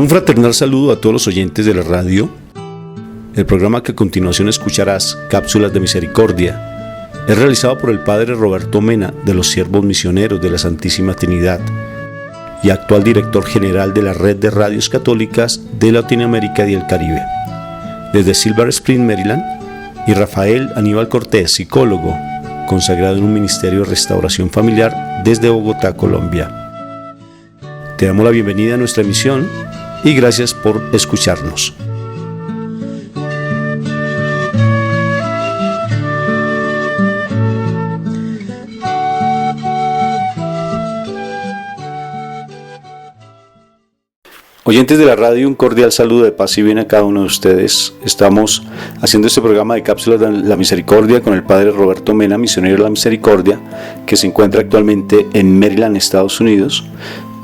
Un fraternal saludo a todos los oyentes de la radio. El programa que a continuación escucharás, Cápsulas de Misericordia, es realizado por el Padre Roberto Mena de los Siervos Misioneros de la Santísima Trinidad y actual director general de la Red de Radios Católicas de Latinoamérica y el Caribe. Desde Silver Spring, Maryland, y Rafael Aníbal Cortés, psicólogo, consagrado en un ministerio de restauración familiar desde Bogotá, Colombia. Te damos la bienvenida a nuestra emisión y gracias por escucharnos. Oyentes de la radio, un cordial saludo de paz y bien a cada uno de ustedes. Estamos haciendo este programa de Cápsulas de la Misericordia con el Padre Roberto Mena, misionero de la Misericordia, que se encuentra actualmente en Maryland, Estados Unidos,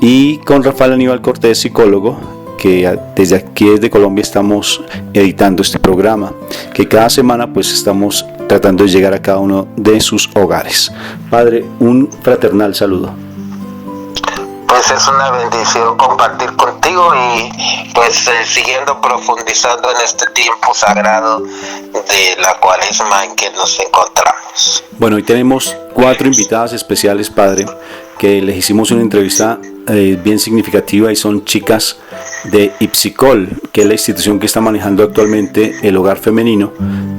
y con Rafael Aníbal Cortés, psicólogo, que desde aquí, desde Colombia, estamos editando este programa, que cada semana pues estamos tratando de llegar a cada uno de sus hogares. Padre, un fraternal saludo. Pues es una bendición compartir contigo y pues siguiendo profundizando en este tiempo sagrado de la Cuaresma en que nos encontramos. Bueno, hoy tenemos 4 invitadas especiales, Padre, que les hicimos una entrevista bien significativa y son chicas de Ipsicol, que es la institución que está manejando actualmente el hogar femenino,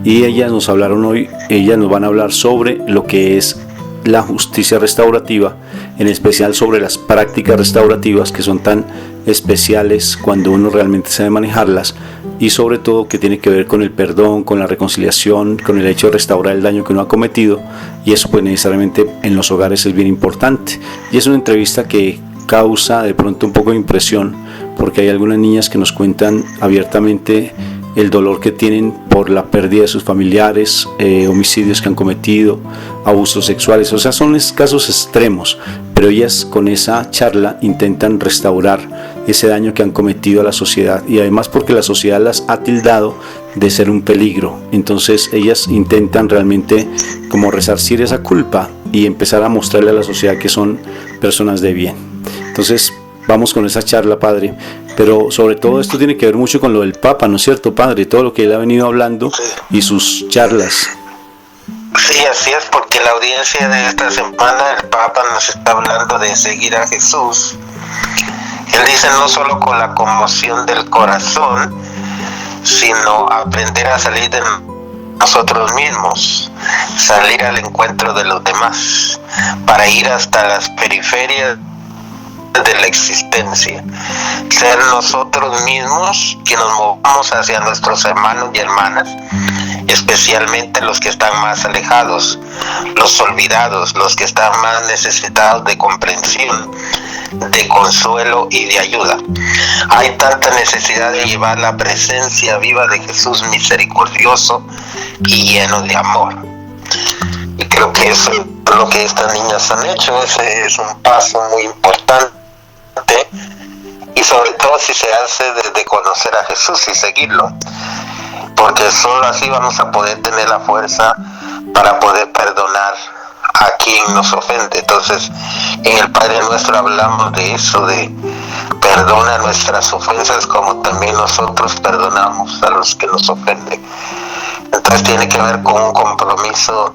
y ellas nos hablaron hoy, ellas nos van a hablar sobre lo que es la justicia restaurativa, en especial sobre las prácticas restaurativas que son tan especiales cuando uno realmente sabe manejarlas, y sobre todo que tiene que ver con el perdón, con la reconciliación, con el hecho de restaurar el daño que uno ha cometido, y eso pues necesariamente en los hogares es bien importante. Y es una entrevista que causa de pronto un poco de impresión, porque hay algunas niñas que nos cuentan abiertamente el dolor que tienen por la pérdida de sus familiares, homicidios que han cometido, abusos sexuales, o sea, son casos extremos, pero ellas con esa charla intentan restaurar ese daño que han cometido a la sociedad, y además porque la sociedad las ha tildado de ser un peligro. Entonces ellas intentan realmente como resarcir esa culpa y empezar a mostrarle a la sociedad que son personas de bien. Entonces vamos con esa charla, Padre, pero sobre todo esto tiene que ver mucho con lo del Papa, ¿no es cierto, Padre? Todo lo que él ha venido hablando y sus charlas. Sí, así es, porque la audiencia de esta semana el Papa nos está hablando de seguir a Jesús. Él dice no solo con la conmoción del corazón, sino aprender a salir de nosotros mismos, salir al encuentro de los demás, para ir hasta las periferias de la existencia, ser nosotros mismos que nos movamos hacia nuestros hermanos y hermanas, especialmente los que están más alejados, los olvidados, los que están más necesitados de comprensión, de consuelo y de ayuda. Hay tanta necesidad de llevar la presencia viva de Jesús misericordioso y lleno de amor. Y creo que eso es lo que estas niñas han hecho. Ese es un paso muy importante, y sobre todo si se hace desde conocer a Jesús y seguirlo, porque solo así vamos a poder tener la fuerza para poder perdonar a quien nos ofende. Entonces en el Padre Nuestro hablamos de eso, de perdona nuestras ofensas como también nosotros perdonamos a los que nos ofenden. Entonces tiene que ver con un compromiso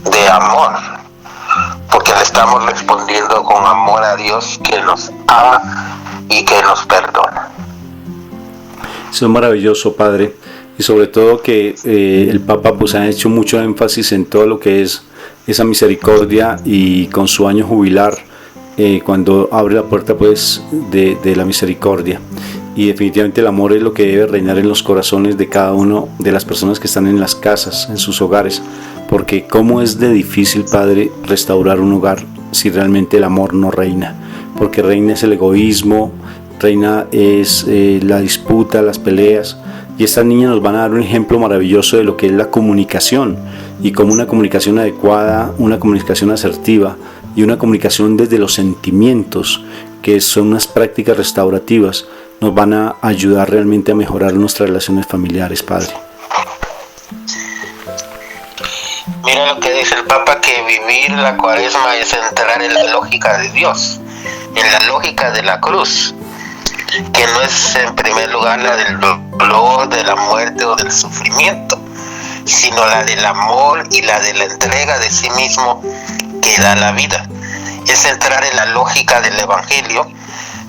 de amor, porque le estamos respondiendo con amor a Dios, que nos ama y que nos perdona. Eso es maravilloso, Padre, y sobre todo que el Papa pues ha hecho mucho énfasis en todo lo que es esa misericordia, y con su año jubilar, cuando abre la puerta pues de la misericordia. Y definitivamente el amor es lo que debe reinar en los corazones de cada uno de las personas que están en las casas, en sus hogares, porque cómo es de difícil, Padre, restaurar un hogar si realmente el amor no reina, porque reina es el egoísmo, reina es la disputa, las peleas, y estas niñas nos van a dar un ejemplo maravilloso de lo que es la comunicación, y como una comunicación adecuada, una comunicación asertiva y una comunicación desde los sentimientos, que son unas prácticas restaurativas, nos van a ayudar realmente a mejorar nuestras relaciones familiares, Padre. Mira lo que dice el Papa, que vivir la Cuaresma es entrar en la lógica de Dios, en la lógica de la cruz. que no es en primer lugar la del dolor, de la muerte o del sufrimiento, sino la del amor y la de la entrega de sí mismo que da la vida. Es entrar en la lógica del Evangelio,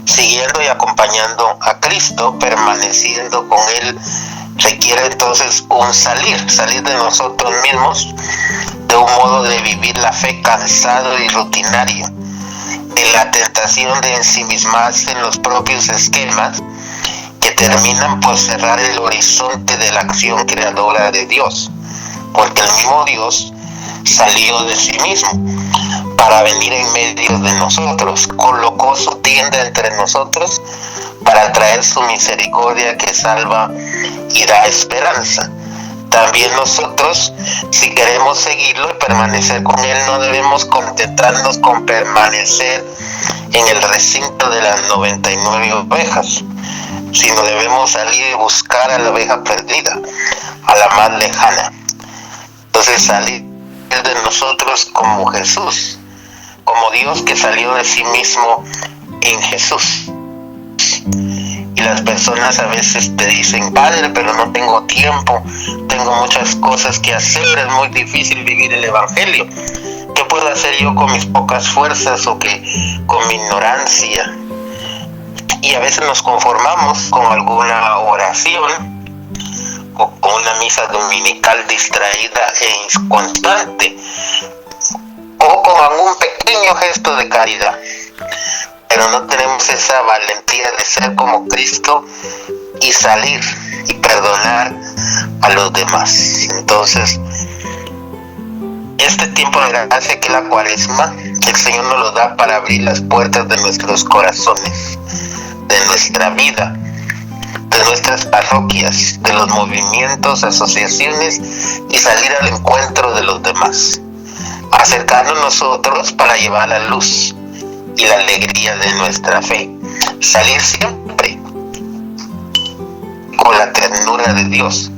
siguiendo y acompañando a Cristo, permaneciendo con Él, requiere entonces un salir de nosotros mismos, de un modo de vivir la fe cansado y rutinario, de la tentación de ensimismarse en los propios esquemas que terminan por cerrar el horizonte de la acción creadora de Dios, porque el mismo Dios salió de sí mismo para venir en medio de nosotros, colocó su tienda entre nosotros para traer su misericordia que salva y da esperanza. También nosotros, si queremos seguirlo y permanecer con Él, no debemos contentarnos con permanecer en el recinto de las 99 ovejas, sino debemos salir y buscar a la oveja perdida, a la más lejana. Entonces salir de nosotros como Jesús, como Dios que salió de sí mismo en Jesús. Y las personas a veces te dicen: Padre, pero no tengo tiempo, tengo muchas cosas que hacer, es muy difícil vivir el Evangelio. ¿Qué puedo hacer yo con mis pocas fuerzas o con mi ignorancia? Y a veces nos conformamos con alguna oración o con una misa dominical distraída e inconstante, o con algún pequeño gesto de caridad, pero no tenemos esa valentía de ser como Cristo y salir y perdonar a los demás. Entonces, este tiempo de gracia que es la Cuaresma, el Señor nos lo da para abrir las puertas de nuestros corazones, de nuestra vida, de nuestras parroquias, de los movimientos, asociaciones, y salir al encuentro de los demás, acercarnos nosotros para llevar la luz y la alegría de nuestra fe, salir siempre con la ternura de Dios,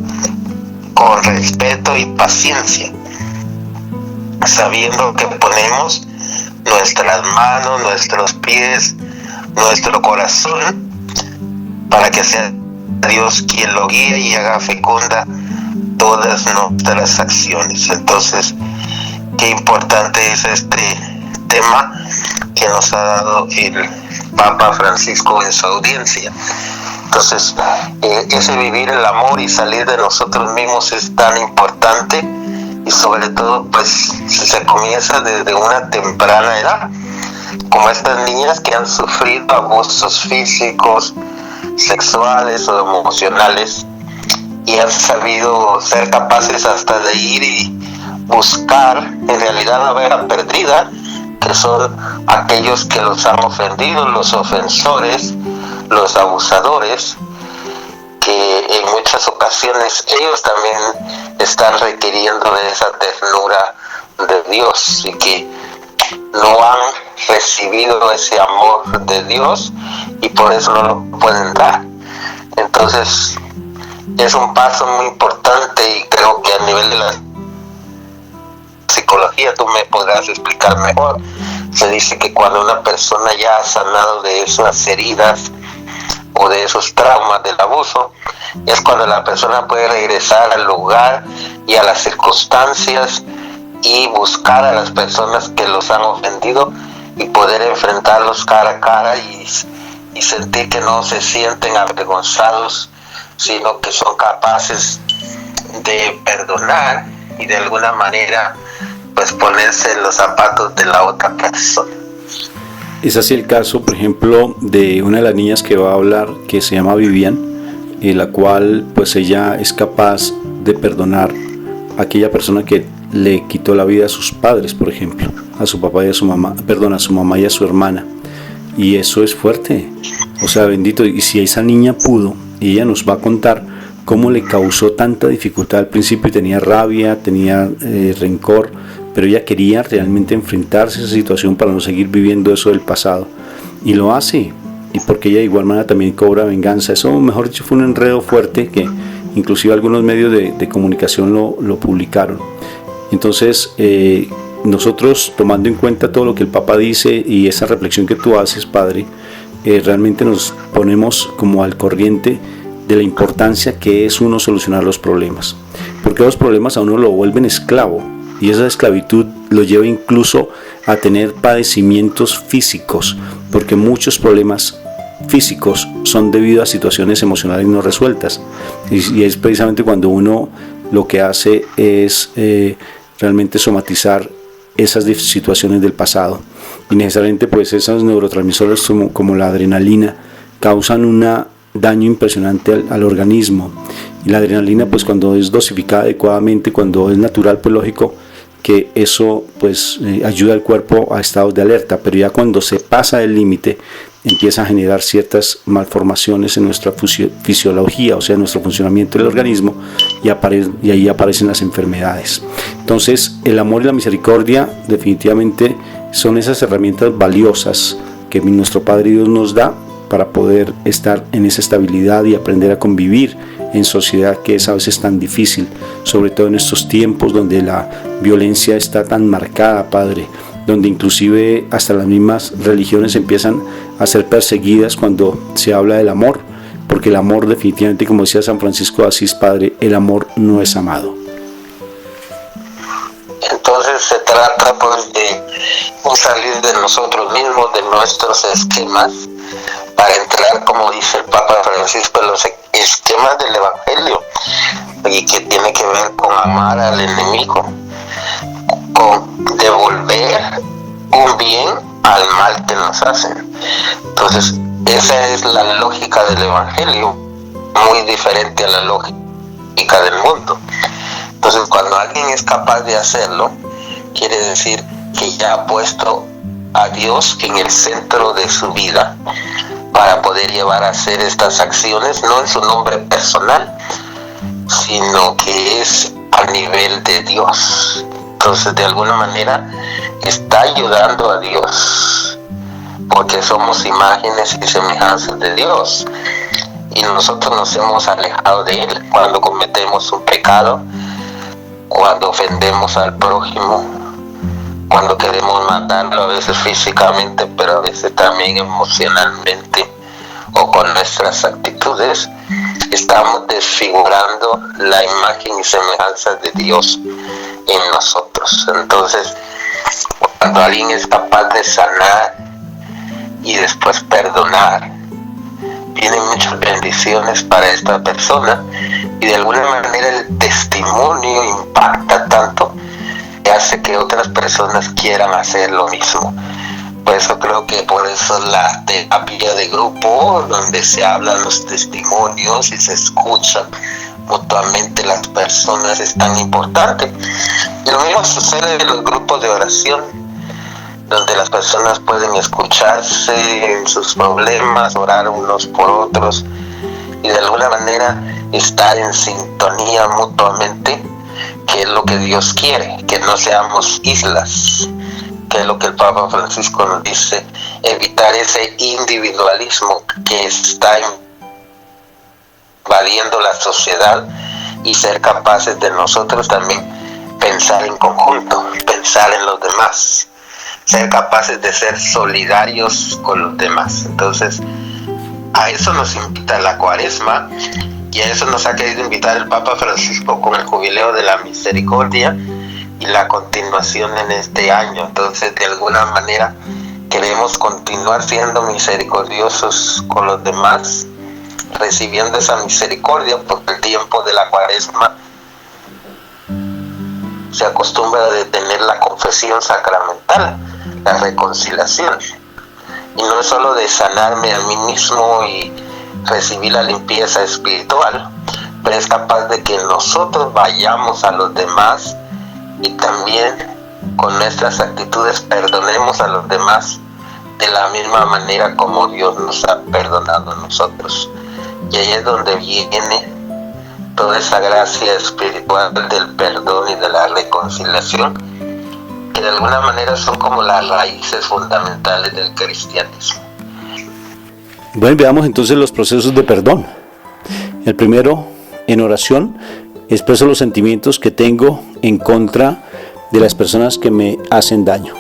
con respeto y paciencia, sabiendo que ponemos nuestras manos, nuestros pies, nuestro corazón, para que sea Dios quien lo guíe y haga fecunda todas nuestras acciones. Entonces, qué importante es este tema que nos ha dado el Papa Francisco en su audiencia. Entonces, ese vivir el amor y salir de nosotros mismos es tan importante, y sobre todo, pues, si se comienza desde una temprana edad, como estas niñas que han sufrido abusos físicos, sexuales o emocionales, y han sabido ser capaces hasta de ir y buscar en realidad la oveja perdida, que son aquellos que los han ofendido, los ofensores, los abusadores, que en muchas ocasiones ellos también están requiriendo de esa ternura de Dios, y que no han recibido ese amor de Dios y por eso no lo pueden dar. Entonces es un paso muy importante, y creo que a nivel de la psicología tú me podrás explicar mejor. Se dice que cuando una persona ya ha sanado de esas heridas o de esos traumas del abuso, es cuando la persona puede regresar al lugar y a las circunstancias y buscar a las personas que los han ofendido y poder enfrentarlos cara a cara y sentir que no se sienten avergonzados, sino que son capaces de perdonar y de alguna manera pues ponerse en los zapatos de la otra persona. Es así el caso, por ejemplo, de una de las niñas que va a hablar, que se llama Vivian, en la cual pues ella es capaz de perdonar a aquella persona que le quitó la vida a sus padres, por ejemplo, a su papá y a su mamá, a su mamá y a su hermana. Y eso es fuerte, o sea, bendito. Y si esa niña pudo, y ella nos va a contar cómo le causó tanta dificultad al principio, y tenía rabia, tenía rencor, pero ella quería realmente enfrentarse a esa situación para no seguir viviendo eso del pasado, y lo hace, y porque ella de igual manera también cobra venganza. Eso, mejor dicho, fue un enredo fuerte que inclusive algunos medios de comunicación lo publicaron. Entonces, nosotros, tomando en cuenta todo lo que el Papa dice y esa reflexión que tú haces, Padre, realmente nos ponemos como al corriente de la importancia que es uno solucionar los problemas, porque los problemas a uno lo vuelven esclavo, y esa esclavitud lo lleva incluso a tener padecimientos físicos, porque muchos problemas físicos son debido a situaciones emocionales no resueltas, y es precisamente cuando uno lo que hace es realmente somatizar esas situaciones del pasado, y necesariamente pues esos neurotransmisores como la adrenalina causan un daño impresionante al organismo. Y la adrenalina, pues cuando es dosificada adecuadamente, cuando es natural, pues lógico que eso pues ayuda al cuerpo a estados de alerta, pero ya cuando se pasa el límite empieza a generar ciertas malformaciones en nuestra fisiología, o sea, nuestro funcionamiento del organismo, y ahí aparecen las enfermedades. Entonces, el amor y la misericordia definitivamente son esas herramientas valiosas que nuestro Padre Dios nos da para poder estar en esa estabilidad y aprender a convivir en sociedad, que es a veces tan difícil, sobre todo en estos tiempos donde la violencia está tan marcada, Padre, donde inclusive hasta las mismas religiones empiezan a ser perseguidas cuando se habla del amor, porque el amor definitivamente, como decía San Francisco de Asís, Padre, el amor no es amado. Entonces se trata pues de salir de nosotros mismos, de nuestros esquemas, para entrar, como dice el Papa Francisco, en los esquemas del Evangelio, y que tiene que ver con amar al enemigo, con devolver un bien al mal que nos hacen. Entonces esa es la lógica del Evangelio, muy diferente a la lógica del mundo. Entonces cuando alguien es capaz de hacerlo, quiere decir que ya ha puesto a Dios en el centro de su vida para poder llevar a hacer estas acciones, no en su nombre personal, sino que es a nivel de Dios. Entonces de alguna manera está ayudando a Dios, porque somos imágenes y semejanzas de Dios, y nosotros nos hemos alejado de Él cuando cometemos un pecado, cuando ofendemos al prójimo, cuando queremos matarlo, a veces físicamente, pero a veces también emocionalmente, o con nuestras actitudes, estamos desfigurando la imagen y semejanza de Dios en nosotros. Entonces, cuando alguien es capaz de sanar y después perdonar, vienen muchas bendiciones para esta persona, y de alguna manera el testimonio impacta tanto que hace que otras personas quieran hacer lo mismo. Por eso creo que por eso la terapia de grupo, donde se hablan los testimonios y se escuchan mutuamente las personas, es tan importante. Y lo mismo sucede en los grupos de oración, donde las personas pueden escucharse en sus problemas, orar unos por otros, y de alguna manera estar en sintonía mutuamente, que es lo que Dios quiere, que no seamos islas, que es lo que el Papa Francisco nos dice, evitar ese individualismo que está invadiendo la sociedad, y ser capaces de nosotros también pensar en conjunto, pensar en los demás, ser capaces de ser solidarios con los demás. Entonces, a eso nos invita la Cuaresma, y a eso nos ha querido invitar el Papa Francisco con el Jubileo de la Misericordia y la continuación en este año. Entonces, de alguna manera, queremos continuar siendo misericordiosos con los demás, recibiendo esa misericordia, porque el tiempo de la Cuaresma se acostumbra a tener la confesión sacramental, la reconciliación, y no es solo de sanarme a mí mismo y recibir la limpieza espiritual, pero es capaz de que nosotros vayamos a los demás y también con nuestras actitudes perdonemos a los demás de la misma manera como Dios nos ha perdonado a nosotros. Y ahí es donde viene toda esa gracia espiritual del perdón y de la reconciliación, que de alguna manera son como las raíces fundamentales del cristianismo. Bueno, veamos entonces los procesos de perdón. El primero, en oración, expreso los sentimientos que tengo en contra de las personas que me hacen daño.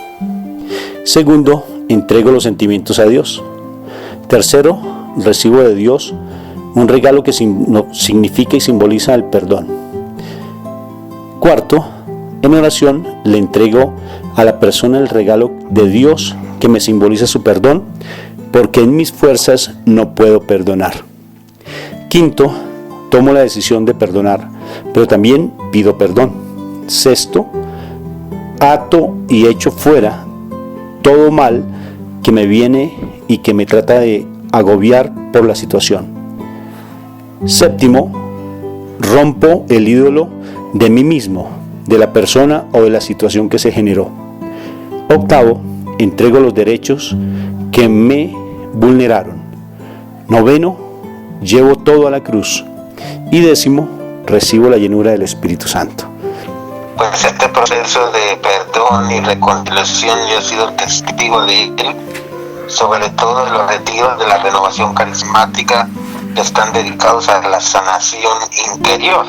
Segundo, entrego los sentimientos a Dios. Tercero, recibo de Dios un regalo que significa y simboliza el perdón. Cuarto, en oración le entrego a la persona el regalo de Dios que me simboliza su perdón, porque en mis fuerzas no puedo perdonar. Quinto, tomo la decisión de perdonar, pero también pido perdón. Sexto, ato y echo fuera todo mal que me viene y que me trata de agobiar por la situación. Séptimo, rompo el ídolo de mí mismo, de la persona o de la situación que se generó. Octavo, entrego los derechos que me vulneraron. Noveno, llevo todo a la cruz. Y décimo, recibo la llenura del Espíritu Santo. Pues este proceso de perdón y reconciliación yo he sido testigo de él, sobre todo en los retiros de la renovación carismática que están dedicados a la sanación interior.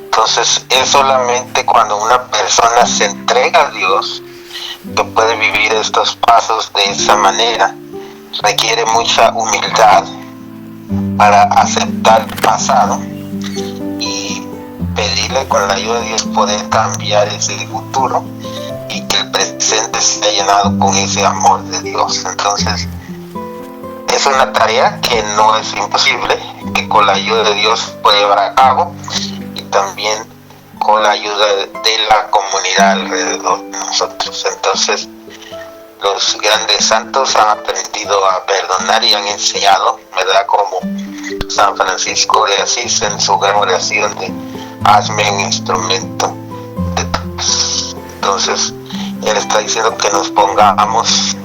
Entonces es solamente cuando una persona se entrega a Dios que puede vivir estos pasos de esa manera. Requiere mucha humildad para aceptar el pasado y pedirle con la ayuda de Dios poder cambiar ese futuro y que el presente sea llenado con ese amor de Dios. Entonces es una tarea que no es imposible, que con la ayuda de Dios puede llevar a cabo, y también con la ayuda de la comunidad alrededor de nosotros. Entonces los grandes santos han aprendido a perdonar y han enseñado, ¿verdad? Como San Francisco de Asís en su gran oración de hazme un instrumento de tu paz. Entonces él está diciendo que nos pongamos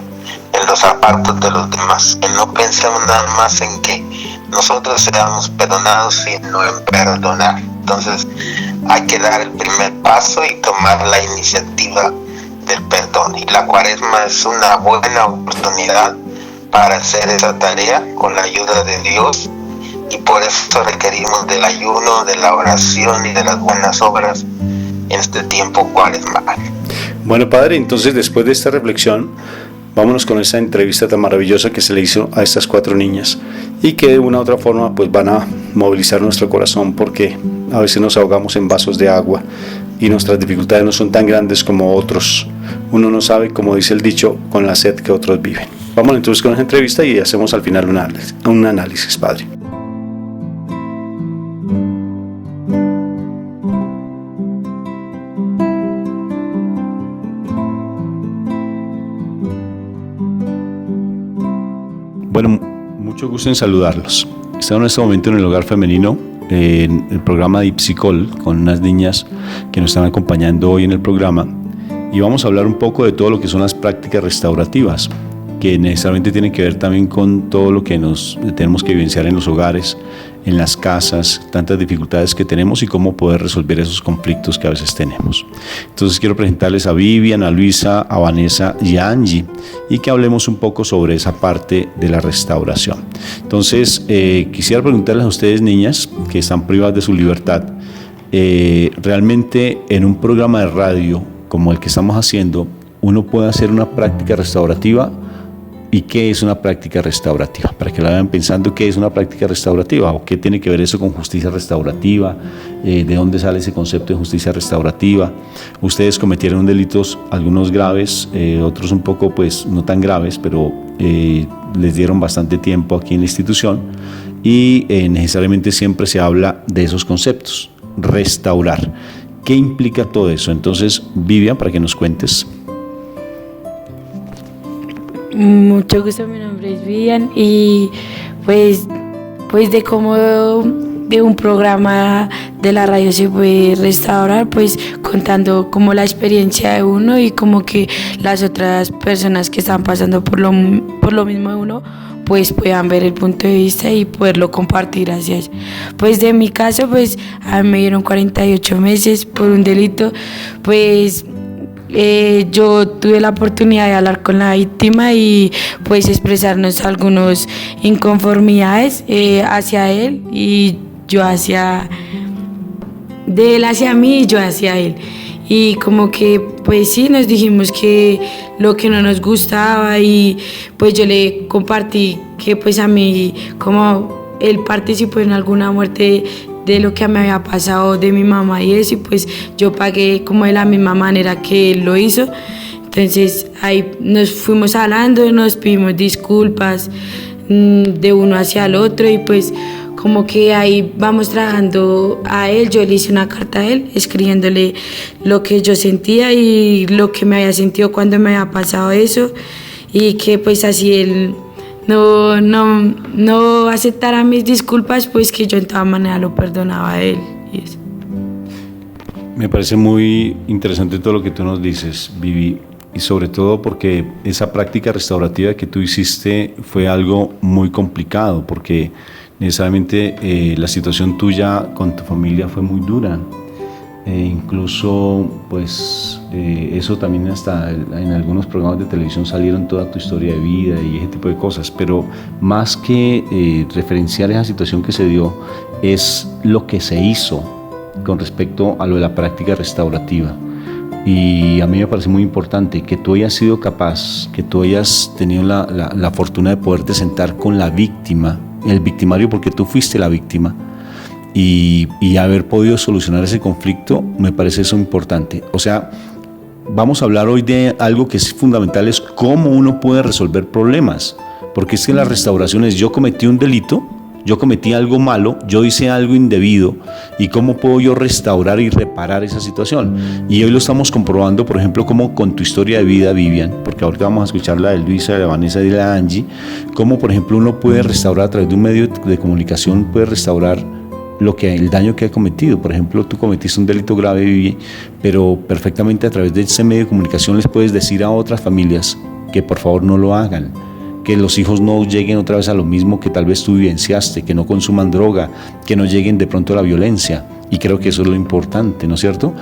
en los zapatos de los demás, que no pensemos nada más en que nosotros seamos perdonados, sino en perdonar. Entonces hay que dar el primer paso y tomar la iniciativa del perdón, y la Cuaresma es una buena oportunidad para hacer esa tarea con la ayuda de Dios, y por eso requerimos del ayuno, de la oración y de las buenas obras en este tiempo cuaresmal. Bueno, Padre, entonces después de esta reflexión, vámonos con esa entrevista tan maravillosa que se le hizo a estas 4 niñas y que de una u otra forma pues van a movilizar nuestro corazón, porque a veces nos ahogamos en vasos de agua y nuestras dificultades no son tan grandes como otros. Uno no sabe, como dice el dicho, con la sed que otros viven. Vamos entonces con esa entrevista y hacemos al final un análisis, Padre. Bueno, mucho gusto en saludarlos. Estamos en este momento en el Hogar Femenino, en el programa de Ipsicol, con unas niñas que nos están acompañando hoy en el programa, y vamos a hablar un poco de todo lo que son las prácticas restaurativas, que necesariamente tienen que ver también con todo lo que nos tenemos que vivenciar en los hogares, en las casas, tantas dificultades que tenemos y cómo poder resolver esos conflictos que a veces tenemos. Entonces quiero presentarles a Vivian, a Luisa, a Vanessa y a Angie, y que hablemos un poco sobre esa parte de la restauración. Entonces quisiera preguntarles a ustedes, niñas, que están privadas de su libertad, realmente en un programa de radio como el que estamos haciendo, uno puede hacer una práctica restaurativa. ¿Y qué es una práctica restaurativa? Para que la vayan pensando, ¿qué es una práctica restaurativa? ¿O qué tiene que ver eso con justicia restaurativa? ¿De dónde sale ese concepto de justicia restaurativa? Ustedes cometieron delitos, algunos graves, otros un poco pues no tan graves, pero les dieron bastante tiempo aquí en la institución, y necesariamente siempre se habla de esos conceptos. Restaurar. ¿Qué implica todo eso? Entonces, Vivian, para que nos cuentes. Mucho gusto, mi nombre es Vivian, y pues de cómo de un programa de la radio se puede restaurar, pues contando como la experiencia de uno y como que las otras personas que están pasando por lo mismo de uno pues puedan ver el punto de vista y poderlo compartir hacia ellos. Pues de mi caso, pues a mí me dieron 48 meses por un delito, pues yo tuve la oportunidad de hablar con la víctima y pues expresarnos algunas inconformidades hacia él, y yo de él hacia mí y yo hacia él. y como que pues sí nos dijimos que lo que no nos gustaba y pues yo le compartí que pues a mí como él participó en alguna muerte de lo que me había pasado de mi mamá y eso, y pues yo pagué como de la misma manera que él lo hizo. Entonces ahí nos fuimos hablando, nos pedimos disculpas de uno hacia el otro y pues como que ahí vamos trabajando a él. Yo le hice una carta a él escribiéndole lo que yo sentía y lo que me había sentido cuando me había pasado eso, y que pues así él no aceptara mis disculpas, pues que yo en toda manera lo perdonaba a él y eso. Me parece muy interesante todo lo que tú nos dices, Vivi, y sobre todo porque esa práctica restaurativa que tú hiciste fue algo muy complicado, porque necesariamente la situación tuya con tu familia fue muy dura. Incluso pues eso también hasta en algunos programas de televisión salieron toda tu historia de vida y ese tipo de cosas, pero más que referenciar esa situación que se dio es lo que se hizo con respecto a lo de la práctica restaurativa. Y a mí me parece muy importante que tú hayas sido capaz, que tú hayas tenido la fortuna de poderte sentar con la víctima, el victimario, porque tú fuiste la víctima, y haber podido solucionar ese conflicto. Me parece eso importante. O sea, vamos a hablar hoy de algo que es fundamental, es cómo uno puede resolver problemas, porque es que la restauración es: yo cometí un delito, yo cometí algo malo, yo hice algo indebido, y cómo puedo yo restaurar y reparar esa situación. Y hoy lo estamos comprobando, por ejemplo, como con tu historia de vida, Vivian, porque ahorita vamos a escuchar la de Luisa, de la Vanessa y de la Angie, cómo por ejemplo uno puede restaurar a través de un medio de comunicación, puede restaurar el daño que ha cometido. Por ejemplo, tú cometiste un delito grave, Vivi, pero perfectamente a través de ese medio de comunicación les puedes decir a otras familias que por favor no lo hagan, que los hijos no lleguen otra vez a lo mismo que tal vez tú vivenciaste, que no consuman droga, que no lleguen de pronto a la violencia. Y creo que eso es lo importante, ¿no es cierto?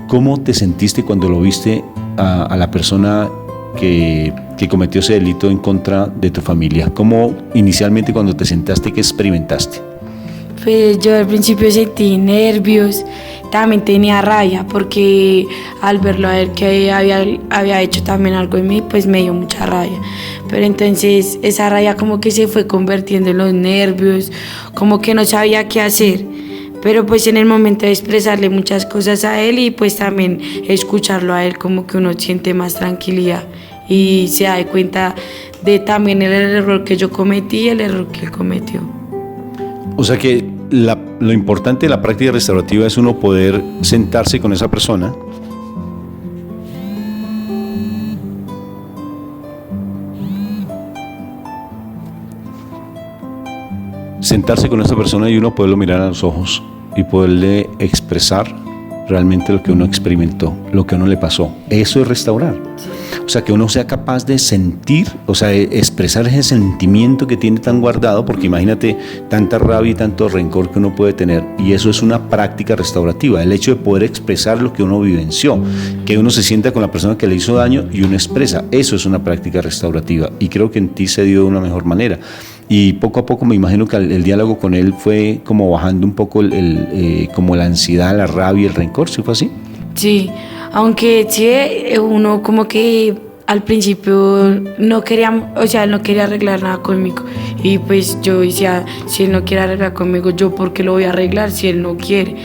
¿Cómo te sentiste cuando lo viste a la persona que cometió ese delito en contra de tu familia? ¿Cómo inicialmente cuando te sentaste, qué experimentaste? Pues yo al principio sentí nervios, también tenía rabia porque al verlo a él que había hecho también algo en mí, pues me dio mucha rabia. Pero entonces esa rabia como que se fue convirtiendo en los nervios, como que no sabía qué hacer. Pero pues en el momento de expresarle muchas cosas a él y pues también escucharlo a él, como que uno siente más tranquilidad y se da cuenta de también el error que yo cometí y el error que él cometió. O sea que lo importante de la práctica restaurativa es uno poder sentarse con esa persona y uno poderlo mirar a los ojos y poderle expresar realmente lo que uno experimentó, lo que a uno le pasó. Eso es restaurar. O sea, que uno sea capaz de sentir, o sea, de expresar ese sentimiento que tiene tan guardado, porque imagínate tanta rabia y tanto rencor que uno puede tener, y eso es una práctica restaurativa, el hecho de poder expresar lo que uno vivenció, que uno se sienta con la persona que le hizo daño y uno expresa, eso es una práctica restaurativa, y creo que en ti se dio de una mejor manera. Y poco a poco me imagino que el diálogo con él fue como bajando un poco como la ansiedad, la rabia, el rencor, ¿sí fue así? Sí, aunque sí, uno como que al principio no quería, o sea, él no quería arreglar nada conmigo. Y pues yo decía, si él no quiere arreglar conmigo, ¿yo por qué lo voy a arreglar si él no quiere?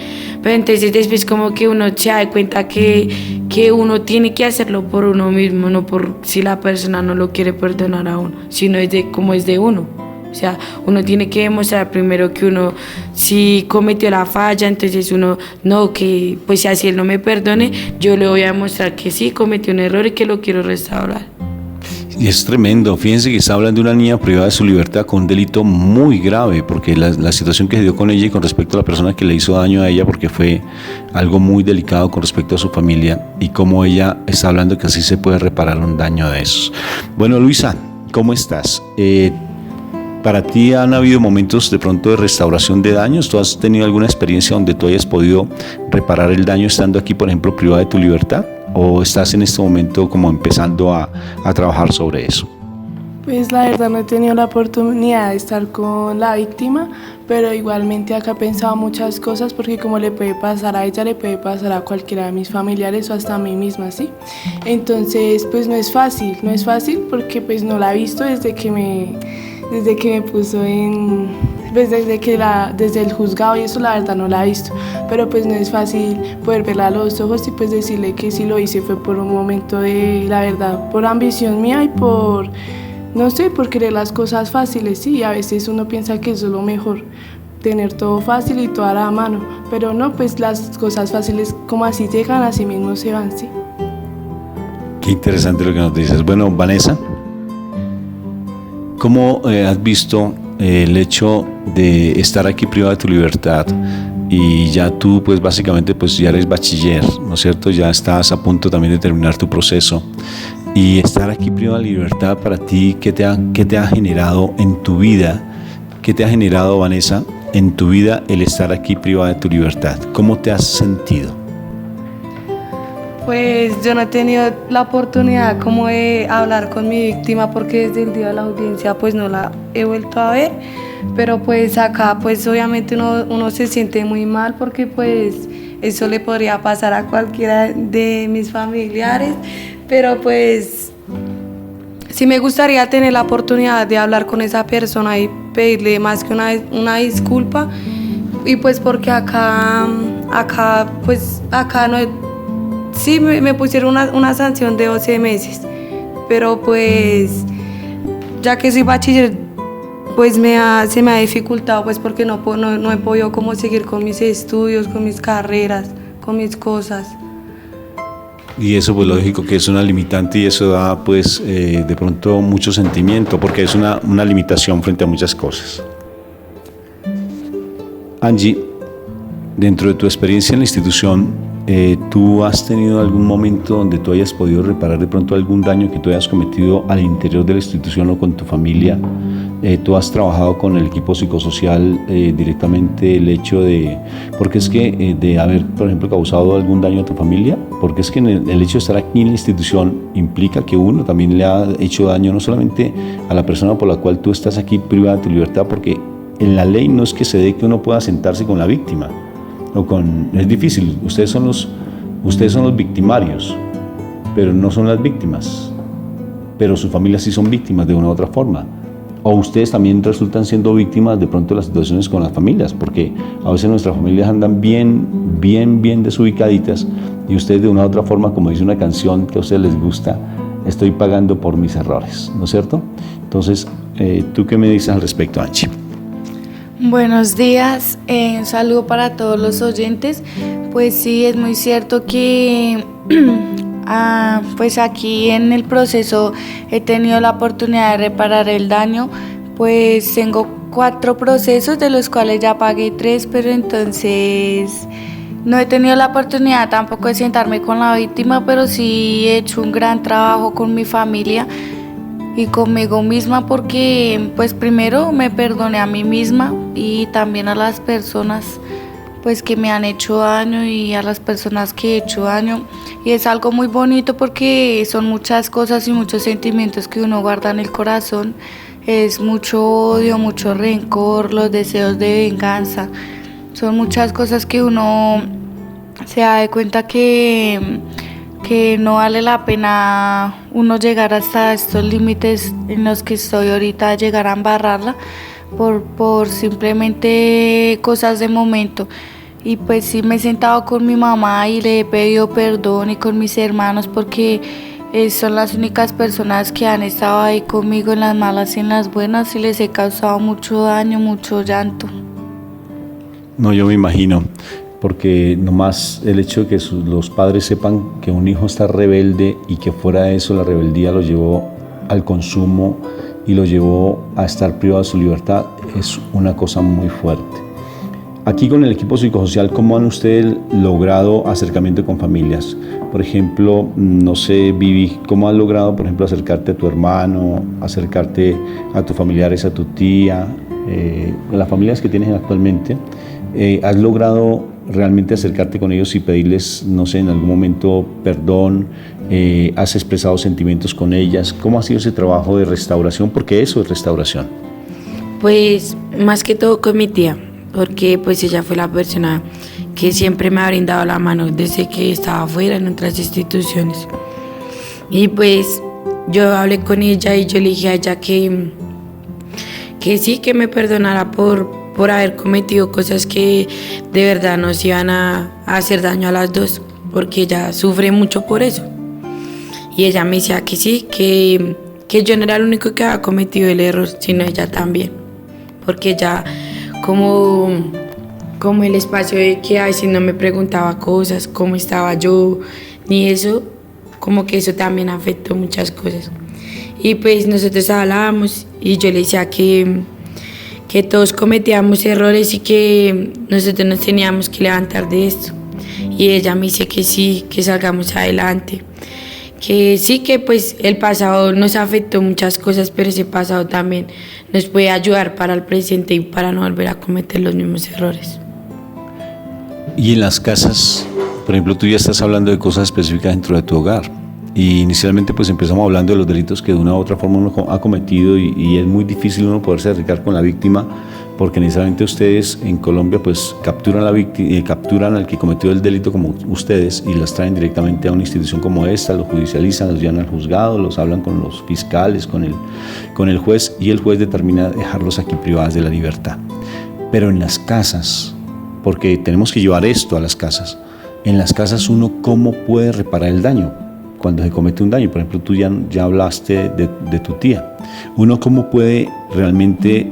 Pero entonces después como que uno se da cuenta que uno tiene que hacerlo por uno mismo, no por si la persona no lo quiere perdonar a uno, sino es de como es de uno. O sea, uno tiene que demostrar primero que uno si cometió la falla, entonces uno, no, que pues si así él no me perdone, yo le voy a demostrar que sí, cometió un error y que lo quiero restaurar. Y es tremendo, fíjense que está hablando de una niña privada de su libertad con un delito muy grave, porque la situación que se dio con ella y con respecto a la persona que le hizo daño a ella, porque fue algo muy delicado con respecto a su familia, y cómo ella está hablando que así se puede reparar un daño de esos. Bueno, Luisa, ¿cómo estás? ¿Para ti han habido momentos de pronto de restauración de daños? ¿Tú has tenido alguna experiencia donde tú hayas podido reparar el daño estando aquí, por ejemplo, privada de tu libertad? ¿O estás en este momento como empezando a trabajar sobre eso? Pues la verdad no he tenido la oportunidad de estar con la víctima, pero igualmente acá he pensado muchas cosas porque como le puede pasar a ella, le puede pasar a cualquiera de mis familiares o hasta a mí misma, ¿sí? Entonces pues no es fácil porque pues no la he visto desde que me puso en, pues desde el juzgado y eso la verdad no la he visto, pero pues no es fácil poder verla a los ojos y pues decirle que si lo hice fue por un momento de, la verdad, por ambición mía y por, no sé, por querer las cosas fáciles, sí, y a veces uno piensa que eso es lo mejor, tener todo fácil y todo a la mano, pero no, pues las cosas fáciles como así llegan, así mismo se van, sí. Qué interesante lo que nos dices. Bueno, Vanessa, ¿cómo has visto el hecho de estar aquí privada de tu libertad? Y ya tú, pues básicamente, pues ya eres bachiller, ¿no es cierto? Ya estás a punto también de terminar tu proceso. Y estar aquí privada de libertad para ti, ¿qué te ha generado en tu vida? ¿Qué te ha generado, Vanessa, en tu vida el estar aquí privada de tu libertad? ¿Cómo te has sentido? Pues yo no he tenido la oportunidad como de hablar con mi víctima porque desde el día de la audiencia pues no la he vuelto a ver, pero pues acá pues obviamente uno se siente muy mal porque pues eso le podría pasar a cualquiera de mis familiares, pero pues sí me gustaría tener la oportunidad de hablar con esa persona y pedirle más que una disculpa, y pues porque acá no. Sí, me pusieron una sanción de 12 meses, pero pues ya que soy bachiller, pues se me ha dificultado, pues porque no he podido como seguir con mis estudios, con mis carreras, con mis cosas. Y eso pues lógico que es una limitante y eso da pues de pronto mucho sentimiento porque es una limitación frente a muchas cosas. Angie, dentro de tu experiencia en la institución, ¿tú has tenido algún momento donde tú hayas podido reparar de pronto algún daño que tú hayas cometido al interior de la institución o con tu familia? ¿Tú has trabajado con el equipo psicosocial directamente el hecho de, porque es que de haber, por ejemplo, causado algún daño a tu familia? Porque es que el hecho de estar aquí en la institución implica que uno también le ha hecho daño no solamente a la persona por la cual tú estás aquí privada de tu libertad, porque en la ley no es que se dé que uno pueda sentarse con la víctima. Es difícil, ustedes son los victimarios, pero no son las víctimas, pero sus familias sí son víctimas de una u otra forma, o ustedes también resultan siendo víctimas de pronto de las situaciones con las familias, porque a veces nuestras familias andan bien desubicaditas y ustedes de una u otra forma, como dice una canción que a ustedes les gusta, estoy pagando por mis errores, ¿no es cierto? Entonces, ¿tú qué me dices al respecto, Anchi? Buenos días, un saludo para todos los oyentes. Pues sí, es muy cierto que pues aquí en el proceso he tenido la oportunidad de reparar el daño. Pues tengo 4 procesos de los cuales ya pagué 3, pero entonces no he tenido la oportunidad tampoco de sentarme con la víctima, pero sí he hecho un gran trabajo con mi familia y conmigo misma porque pues primero me perdoné a mí misma y también a las personas pues que me han hecho daño y a las personas que he hecho daño, y es algo muy bonito porque son muchas cosas y muchos sentimientos que uno guarda en el corazón. Es mucho odio, mucho rencor, los deseos de venganza, son muchas cosas que uno se da de cuenta que no vale la pena uno llegar hasta estos límites en los que estoy ahorita, llegar a embarrarla por simplemente cosas de momento. Y pues sí me he sentado con mi mamá y le he pedido perdón, y con mis hermanos, porque son las únicas personas que han estado ahí conmigo en las malas y en las buenas, y les he causado mucho daño, mucho llanto. No, yo me imagino. Porque nomás el hecho de que los padres sepan que un hijo está rebelde y que fuera de eso la rebeldía lo llevó al consumo y lo llevó a estar privado de su libertad es una cosa muy fuerte. Aquí con el equipo psicosocial, ¿cómo han ustedes logrado acercamiento con familias? Por ejemplo, no sé, Vivi, ¿cómo has logrado, por ejemplo, acercarte a tu hermano, acercarte a tus familiares, a tu tía, las familias que tienes actualmente? ¿Has logrado realmente acercarte con ellos y pedirles, no sé, en algún momento perdón, ¿Has expresado sentimientos con ellas? ¿Cómo ha sido ese trabajo de restauración? Porque eso es restauración. Pues más que todo con mi tía, porque pues ella fue la persona que siempre me ha brindado la mano desde que estaba afuera en otras instituciones. Y pues yo hablé con ella y yo le dije a ella que sí, que me perdonara por haber cometido cosas que de verdad nos iban a hacer daño a las dos, porque ella sufre mucho por eso. Y ella me decía que sí, que yo no era el único que había cometido el error, sino ella también. Porque ella, como el espacio de que a veces no me preguntaba cosas, cómo estaba yo, ni eso, como que eso también afectó muchas cosas. Y pues nosotros hablábamos y yo le decía que todos cometíamos errores y que nosotros nos teníamos que levantar de esto. Y ella me dice que sí, que salgamos adelante. Que sí, que pues el pasado nos afectó muchas cosas, pero ese pasado también nos puede ayudar para el presente y para no volver a cometer los mismos errores. Y en las casas, por ejemplo, tú ya estás hablando de cosas específicas dentro de tu hogar. Y inicialmente pues empezamos hablando de los delitos que de una u otra forma uno ha cometido y es muy difícil uno poderse acercar con la víctima, porque necesariamente ustedes en Colombia pues capturan a la víctima, capturan al que cometió el delito como ustedes y las traen directamente a una institución como esta, los judicializan, los llevan al juzgado, los hablan con los fiscales, con el juez, y el juez determina dejarlos aquí privadas de la libertad. Pero en las casas, porque tenemos que llevar esto a las casas, en las casas uno ¿cómo puede reparar el daño? Cuando se comete un daño, por ejemplo, tú ya hablaste de tu tía. Uno cómo puede realmente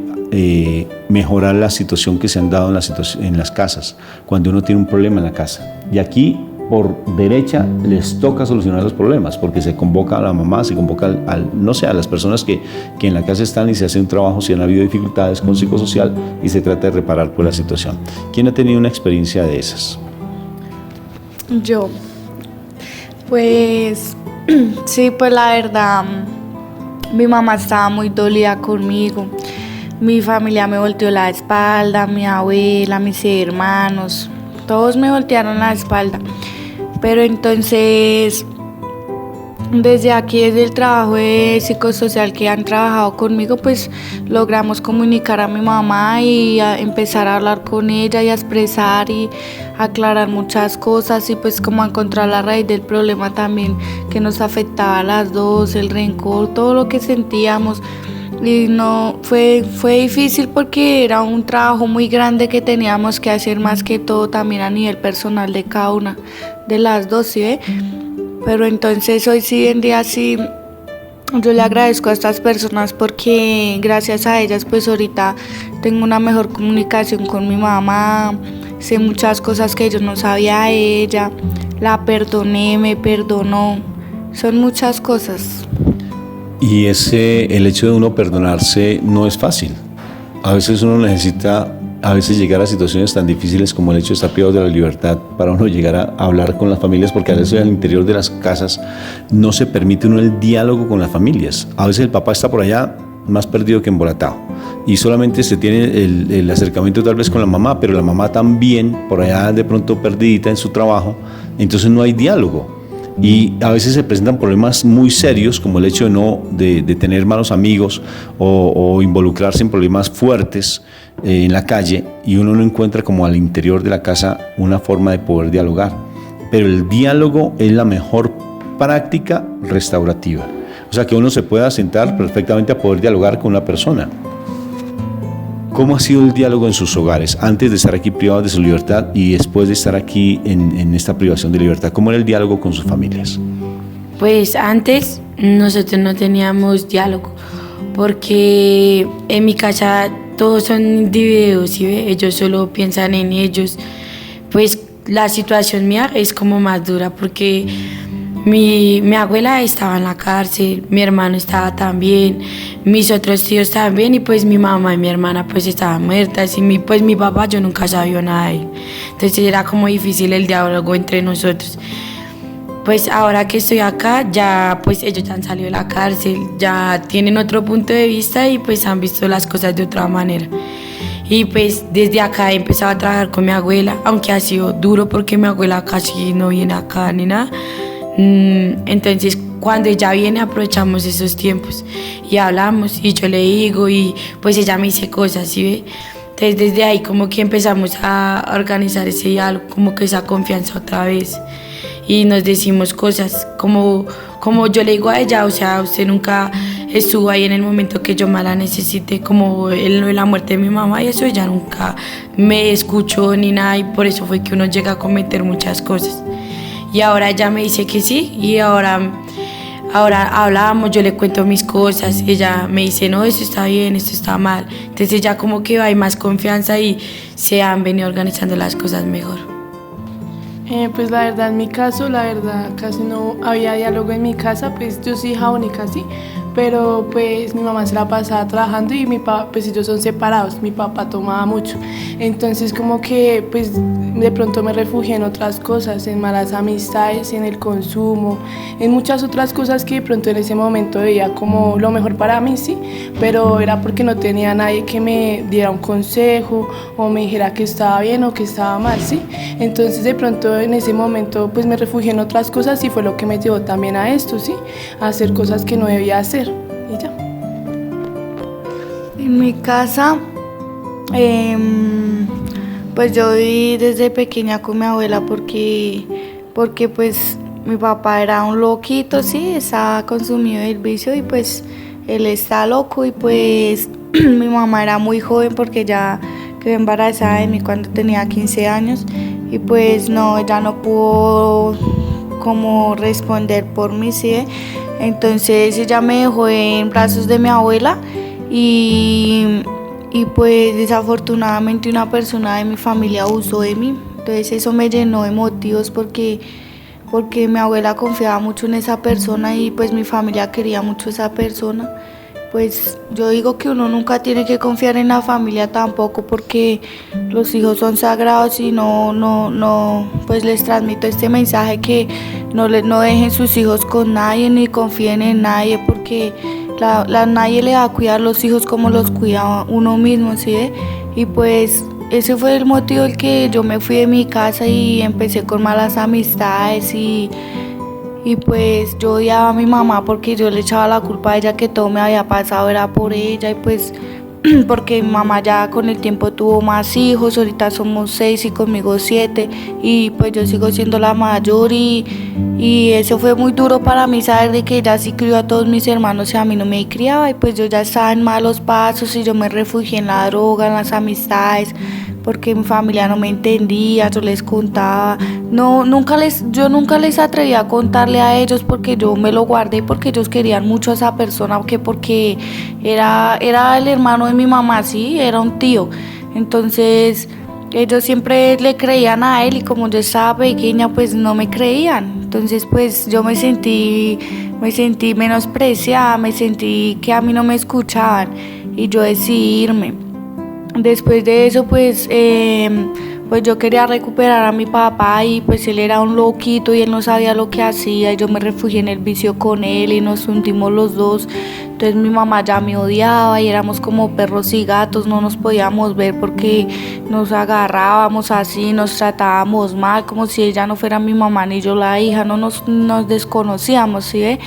mejorar la situación que se han dado en las casas, cuando uno tiene un problema en la casa. Y aquí, por derecha, les toca solucionar los problemas, porque se convoca a la mamá, se convoca no sé, a las personas que en la casa están y se hace un trabajo si han habido dificultades con psicosocial y se trata de reparar pues, la situación. ¿Quién ha tenido una experiencia de esas? Yo. Pues sí, pues la verdad, mi mamá estaba muy dolida conmigo, mi familia me volteó la espalda, mi abuela, mis hermanos, todos me voltearon la espalda, pero entonces desde aquí, desde el trabajo de psicosocial que han trabajado conmigo, pues logramos comunicar a mi mamá y a empezar a hablar con ella y a expresar y aclarar muchas cosas y pues como encontrar la raíz del problema también que nos afectaba a las dos, el rencor, todo lo que sentíamos. Y no fue difícil porque era un trabajo muy grande que teníamos que hacer, más que todo también a nivel personal de cada una de las dos, ¿sí ve? Pero entonces hoy sí en día sí yo le agradezco a estas personas porque gracias a ellas pues ahorita tengo una mejor comunicación con mi mamá, sé muchas cosas que yo no sabía de ella, la perdoné, me perdonó, son muchas cosas. Y el hecho de uno perdonarse no es fácil. A veces uno necesita llegar a situaciones tan difíciles como el hecho de estar privado de la libertad para uno llegar a hablar con las familias, porque a veces al interior de las casas no se permite uno el diálogo con las familias. A veces el papá está por allá más perdido que embolatado y solamente se tiene el acercamiento tal vez con la mamá, pero la mamá también por allá de pronto perdidita en su trabajo, entonces no hay diálogo. Y a veces se presentan problemas muy serios como el hecho de tener malos amigos o involucrarse en problemas fuertes en la calle, y uno no encuentra como al interior de la casa una forma de poder dialogar. Pero el diálogo es la mejor práctica restaurativa. O sea, que uno se pueda sentar perfectamente a poder dialogar con una persona. ¿Cómo ha sido el diálogo en sus hogares antes de estar aquí privados de su libertad y después de estar aquí en esta privación de libertad? ¿Cómo era el diálogo con sus familias? Pues antes nosotros no teníamos diálogo porque en mi casa todos son individuos, ¿sí ve? Ellos solo piensan en ellos. Pues la situación mía es como más dura porque mi abuela estaba en la cárcel, mi hermano estaba también, mis otros tíos también, y pues mi mamá y mi hermana pues estaban muertas, y mi papá yo nunca sabía nada de él. Entonces era como difícil el diálogo entre nosotros. Pues ahora que estoy acá, ya pues ellos ya han salido de la cárcel, ya tienen otro punto de vista y pues han visto las cosas de otra manera. Y pues desde acá he empezado a trabajar con mi abuela, aunque ha sido duro porque mi abuela casi no viene acá ni nada, Entonces cuando ella viene aprovechamos esos tiempos y hablamos y yo le digo y pues ella me dice cosas, ¿sí ve? Entonces desde ahí como que empezamos a organizar ese diálogo, como que esa confianza otra vez y nos decimos cosas como yo le digo a ella, o sea, usted nunca estuvo ahí en el momento que yo más la necesité, como la muerte de mi mamá y eso, ella nunca me escuchó ni nada y por eso fue que uno llega a cometer muchas cosas. Y ahora ella me dice que sí y ahora hablamos, yo le cuento mis cosas, ella me dice, no, esto está bien, esto está mal. Entonces ya como que hay más confianza y se han venido organizando las cosas mejor. Pues la verdad, en mi caso, la verdad, casi no había diálogo en mi casa, pues yo soy hija única, sí, pero pues mi mamá se la pasaba trabajando y mi papá, pues ellos son separados, mi papá tomaba mucho, entonces como que pues de pronto me refugié en otras cosas, en malas amistades, en el consumo, en muchas otras cosas que de pronto en ese momento veía como lo mejor para mí, sí, pero era porque no tenía nadie que me diera un consejo o me dijera que estaba bien o que estaba mal, sí, entonces de pronto en ese momento pues me refugié en otras cosas y fue lo que me llevó también a esto, sí, a hacer cosas que no debía hacer y ya. En mi casa, pues yo viví desde pequeña con mi abuela porque pues mi papá era un loquito, sí, estaba consumido del vicio y pues él está loco y pues mi mamá era muy joven porque ya quedó embarazada de mí cuando tenía 15 años y pues no, ella no pudo como responder por mí, sí. Entonces ella me dejó en brazos de mi abuela y pues desafortunadamente una persona de mi familia abusó de mí. Entonces eso me llenó de motivos porque mi abuela confiaba mucho en esa persona y pues mi familia quería mucho a esa persona. Pues yo digo que uno nunca tiene que confiar en la familia tampoco porque los hijos son sagrados y no, pues les transmito este mensaje que no dejen sus hijos con nadie ni confíen en nadie porque nadie le va a cuidar los hijos como los cuida uno mismo, ¿sí? Y pues ese fue el motivo el que yo me fui de mi casa y empecé con malas amistades y pues yo odiaba a mi mamá porque yo le echaba la culpa a ella que todo me había pasado era por ella y pues porque mi mamá ya con el tiempo tuvo más hijos, ahorita somos 6 y conmigo 7 y pues yo sigo siendo la mayor y eso fue muy duro para mí saber de que ella sí crió a todos mis hermanos y a mí no me criaba y pues yo ya estaba en malos pasos y yo me refugié en la droga, en las amistades porque mi familia no me entendía, yo les contaba, yo nunca les atreví a contarle a ellos porque yo me lo guardé porque ellos querían mucho a esa persona, porque era el hermano de mi mamá, sí, era un tío, entonces ellos siempre le creían a él y como yo estaba pequeña pues no me creían, entonces pues yo me sentí menospreciada, me sentí que a mí no me escuchaban y yo decidí irme. Después de eso pues yo quería recuperar a mi papá y pues él era un loquito y él no sabía lo que hacía y yo me refugié en el vicio con él y nos hundimos los dos. Entonces mi mamá ya me odiaba y éramos como perros y gatos, no nos podíamos ver porque nos agarrábamos así, nos tratábamos mal como si ella no fuera mi mamá ni yo la hija, no nos desconocíamos, ¿sí ve?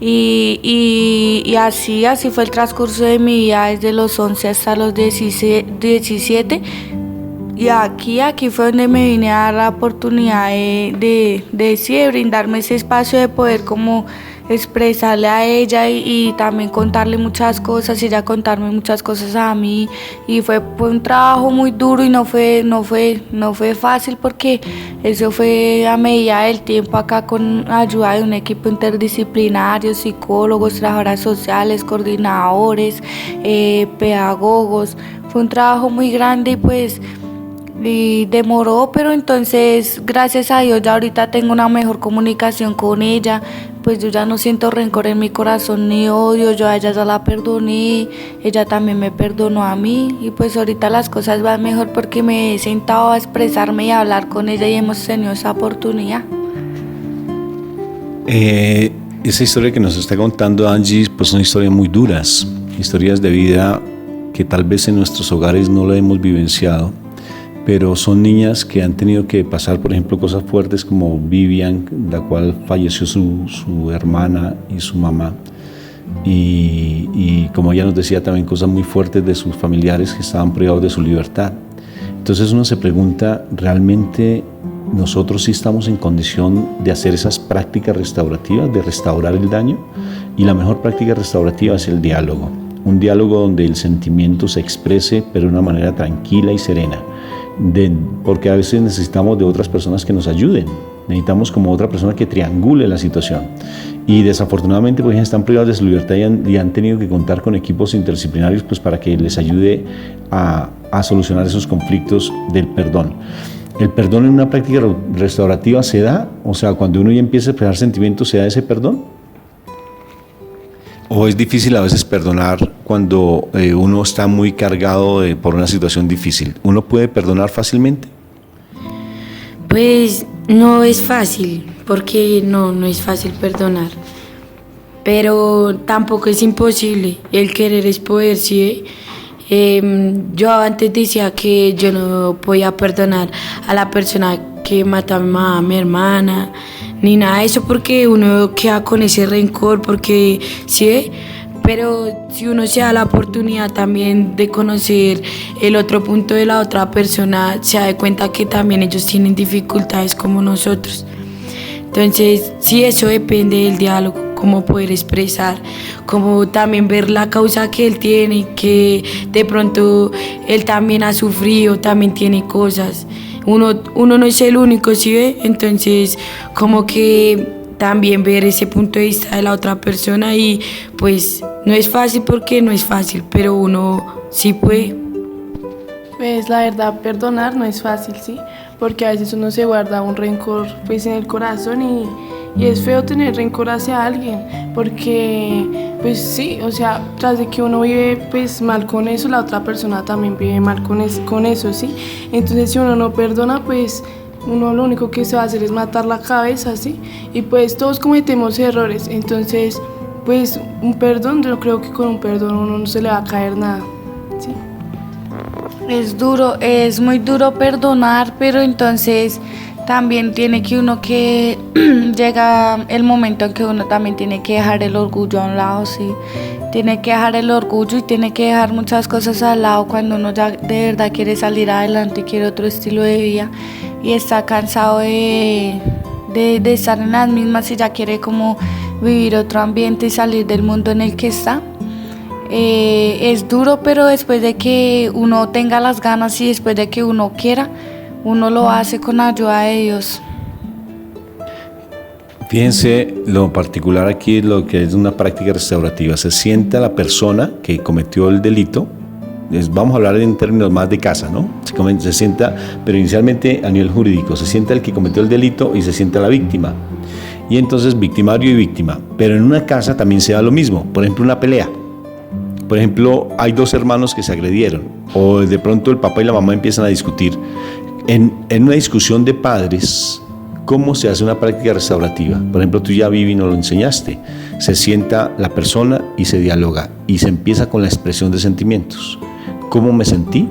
Y así fue el transcurso de mi vida desde los 11 hasta los 17 y aquí fue donde me vine a dar la oportunidad de brindarme ese espacio de poder como expresarle a ella y también contarle muchas cosas y ella contarme muchas cosas a mí y fue un trabajo muy duro y no fue fácil porque eso fue a medida del tiempo acá con ayuda de un equipo interdisciplinario, psicólogos, trabajadoras sociales, coordinadores, pedagogos, fue un trabajo muy grande y pues y demoró, pero entonces gracias a Dios ya ahorita tengo una mejor comunicación con ella, pues yo ya no siento rencor en mi corazón ni odio, yo a ella ya la perdoné, ella también me perdonó a mí y pues ahorita las cosas van mejor porque me he sentado a expresarme y a hablar con ella y hemos tenido esa oportunidad. Esa historia que nos está contando Angie pues son historias muy duras, historias de vida que tal vez en nuestros hogares no la hemos vivenciado. pero son niñas que han tenido que pasar, por ejemplo, cosas fuertes como Vivian, la cual falleció su hermana y su mamá, y como ella nos decía también cosas muy fuertes de sus familiares que estaban privados de su libertad. Entonces uno se pregunta, ¿realmente nosotros sí estamos en condición de hacer esas prácticas restaurativas, de restaurar el daño? Y la mejor práctica restaurativa es el diálogo, un diálogo donde el sentimiento se exprese pero de una manera tranquila y serena, porque a veces necesitamos de otras personas que nos ayuden, necesitamos como otra persona que triangule la situación, y desafortunadamente pues están privados de su libertad y han tenido que contar con equipos interdisciplinarios pues para que les ayude a solucionar esos conflictos del perdón. ¿El perdón en una práctica restaurativa se da? O sea, cuando uno ya empieza a expresar sentimientos, ¿se da ese perdón? ¿O es difícil a veces perdonar cuando uno está muy cargado por una situación difícil? ¿Uno puede perdonar fácilmente? Pues no es fácil, porque no es fácil perdonar, pero tampoco es imposible. El querer es poder, ¿sí? Yo antes decía que yo no podía perdonar a la persona que mató a mi mamá, a mi hermana, ni nada de eso, porque uno queda con ese rencor, porque sí, pero si uno se da la oportunidad también de conocer el otro punto de la otra persona, se da cuenta que también ellos tienen dificultades como nosotros. Entonces, sí, eso depende del diálogo, cómo poder expresar, cómo también ver la causa que él tiene, que de pronto él también ha sufrido, también tiene cosas. Uno no es el único, ¿sí ve? Entonces, como que también ver ese punto de vista de la otra persona, y pues no es fácil porque no es fácil, pero uno sí puede. Pues la verdad, perdonar no es fácil, ¿sí? Porque a veces uno se guarda un rencor pues en el corazón, y es feo tener rencor hacia alguien, porque pues sí, o sea, tras de que uno vive pues mal con eso, la otra persona también vive mal con eso, ¿sí? Entonces si uno no perdona, pues uno lo único que se va a hacer es matar la cabeza, ¿sí? Y pues todos cometemos errores, entonces pues un perdón, yo creo que con un perdón uno no se le va a caer nada, ¿sí? Es duro, es muy duro perdonar, pero entonces también tiene que uno que llega el momento en que uno también tiene que dejar el orgullo a un lado, sí. Tiene que dejar el orgullo y tiene que dejar muchas cosas al lado cuando uno ya de verdad quiere salir adelante y quiere otro estilo de vida y está cansado de estar en las mismas y ya quiere como vivir otro ambiente y salir del mundo en el que está. Es duro, pero después de que uno tenga las ganas y después de que uno quiera, uno lo hace con la ayuda de Dios. Fíjense, lo particular aquí es lo que es una práctica restaurativa. Se sienta la persona que cometió el delito, vamos a hablar en términos más de casa, ¿no? Se sienta, pero inicialmente a nivel jurídico, se sienta el que cometió el delito y se sienta la víctima. Y entonces victimario y víctima. Pero en una casa también se da lo mismo, por ejemplo una pelea. Por ejemplo, hay dos hermanos que se agredieron, o de pronto el papá y la mamá empiezan a discutir. En una discusión de padres, ¿cómo se hace una práctica restaurativa? Por ejemplo, tú ya, Vivi, nos lo enseñaste. Se sienta la persona y se dialoga, y se empieza con la expresión de sentimientos. ¿Cómo me sentí?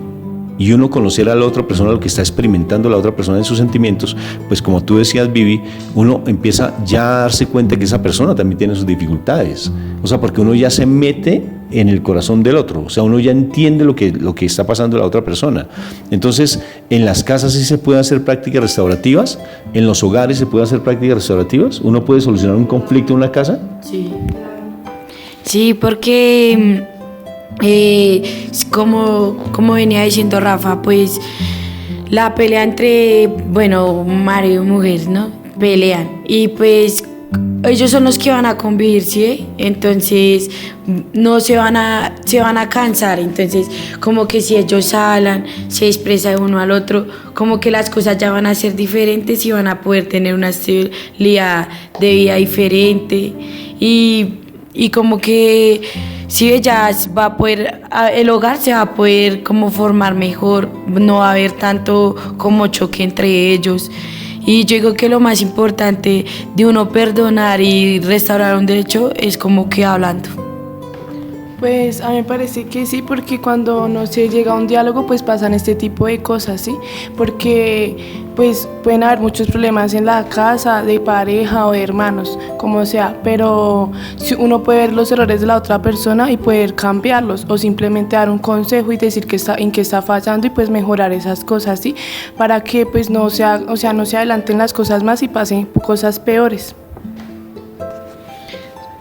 Y uno conocer a la otra persona, lo que está experimentando la otra persona en sus sentimientos, pues como tú decías, Vivi, uno empieza ya a darse cuenta que esa persona también tiene sus dificultades. O sea, porque uno ya se mete en el corazón del otro, o sea, uno ya entiende lo que está pasando la otra persona. Entonces, en las casas sí se puede hacer prácticas restaurativas, en los hogares se puede hacer prácticas restaurativas, uno puede solucionar un conflicto en una casa. Sí, porque como venía diciendo Rafa, pues la pelea entre, bueno, marido y mujer, ¿no? Pelean y pues ellos son los que van a convivir, ¿sí? Entonces no se van a cansar. Entonces como que si ellos hablan, se expresa de uno al otro, como que las cosas ya van a ser diferentes y van a poder tener una estabilidad de vida diferente, y como que si ella va a poder, el hogar se va a poder como formar mejor, no va a haber tanto como choque entre ellos. Y yo digo que lo más importante de uno perdonar y restaurar un derecho es como que hablando. Pues a mí me parece que sí, porque cuando no se llega a un diálogo, pues pasan este tipo de cosas, ¿sí? Porque pues pueden haber muchos problemas en la casa, de pareja o de hermanos, como sea, pero si uno puede ver los errores de la otra persona y poder cambiarlos, o simplemente dar un consejo y decir en qué está fallando y pues mejorar esas cosas, ¿sí? Para que pues no se adelanten las cosas más y pasen cosas peores.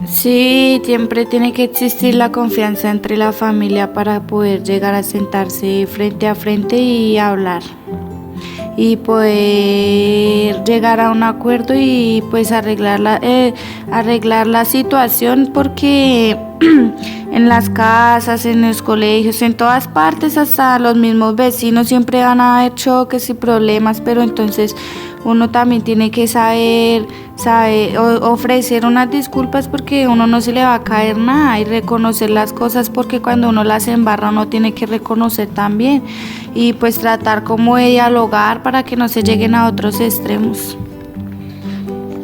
Sí, siempre tiene que existir la confianza entre la familia para poder llegar a sentarse frente a frente y hablar y poder llegar a un acuerdo y pues arreglar la situación, porque en las casas, en los colegios, en todas partes, hasta los mismos vecinos siempre van a haber choques y problemas, pero entonces uno también tiene que saber ofrecer unas disculpas, porque uno no se le va a caer nada, y reconocer las cosas, porque cuando uno las embarra uno tiene que reconocer también y pues tratar como de dialogar para que no se lleguen a otros extremos.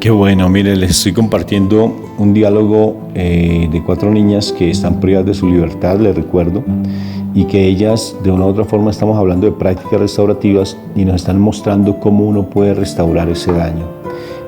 Qué bueno, mire, les estoy compartiendo un diálogo de 4 niñas que están privadas de su libertad, les recuerdo, y que ellas de una u otra forma estamos hablando de prácticas restaurativas y nos están mostrando cómo uno puede restaurar ese daño,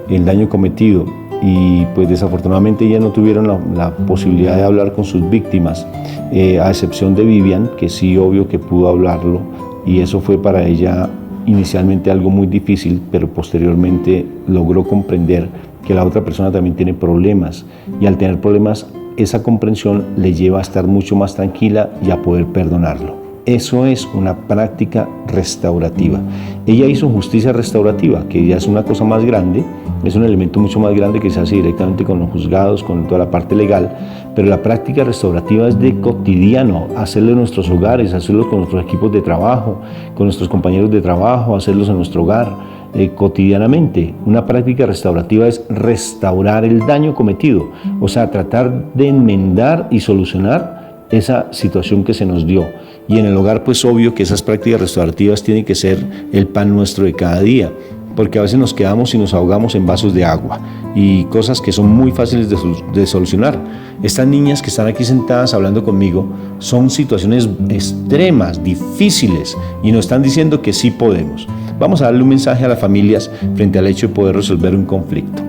el daño cometido. Y pues desafortunadamente ellas no tuvieron la posibilidad de hablar con sus víctimas, a excepción de Vivian, que sí, obvio que pudo hablarlo, y eso fue para ella inicialmente algo muy difícil, pero posteriormente logró comprender que la otra persona también tiene problemas, y al tener problemas esa comprensión le lleva a estar mucho más tranquila y a poder perdonarlo. Eso es una práctica restaurativa. Ella hizo justicia restaurativa, que ya es una cosa más grande, es un elemento mucho más grande que se hace directamente con los juzgados, con toda la parte legal, pero la práctica restaurativa es de cotidiano, hacerlo en nuestros hogares, hacerlo con nuestros equipos de trabajo, con nuestros compañeros de trabajo, hacerlos en nuestro hogar, cotidianamente. Una práctica restaurativa es restaurar el daño cometido, o sea, tratar de enmendar y solucionar esa situación que se nos dio. Y en el hogar, pues obvio que esas prácticas restaurativas tienen que ser el pan nuestro de cada día, porque a veces nos quedamos y nos ahogamos en vasos de agua y cosas que son muy fáciles de solucionar. Estas niñas que están aquí sentadas hablando conmigo son situaciones extremas, difíciles, y nos están diciendo que sí podemos. Vamos a darle un mensaje a las familias frente al hecho de poder resolver un conflicto.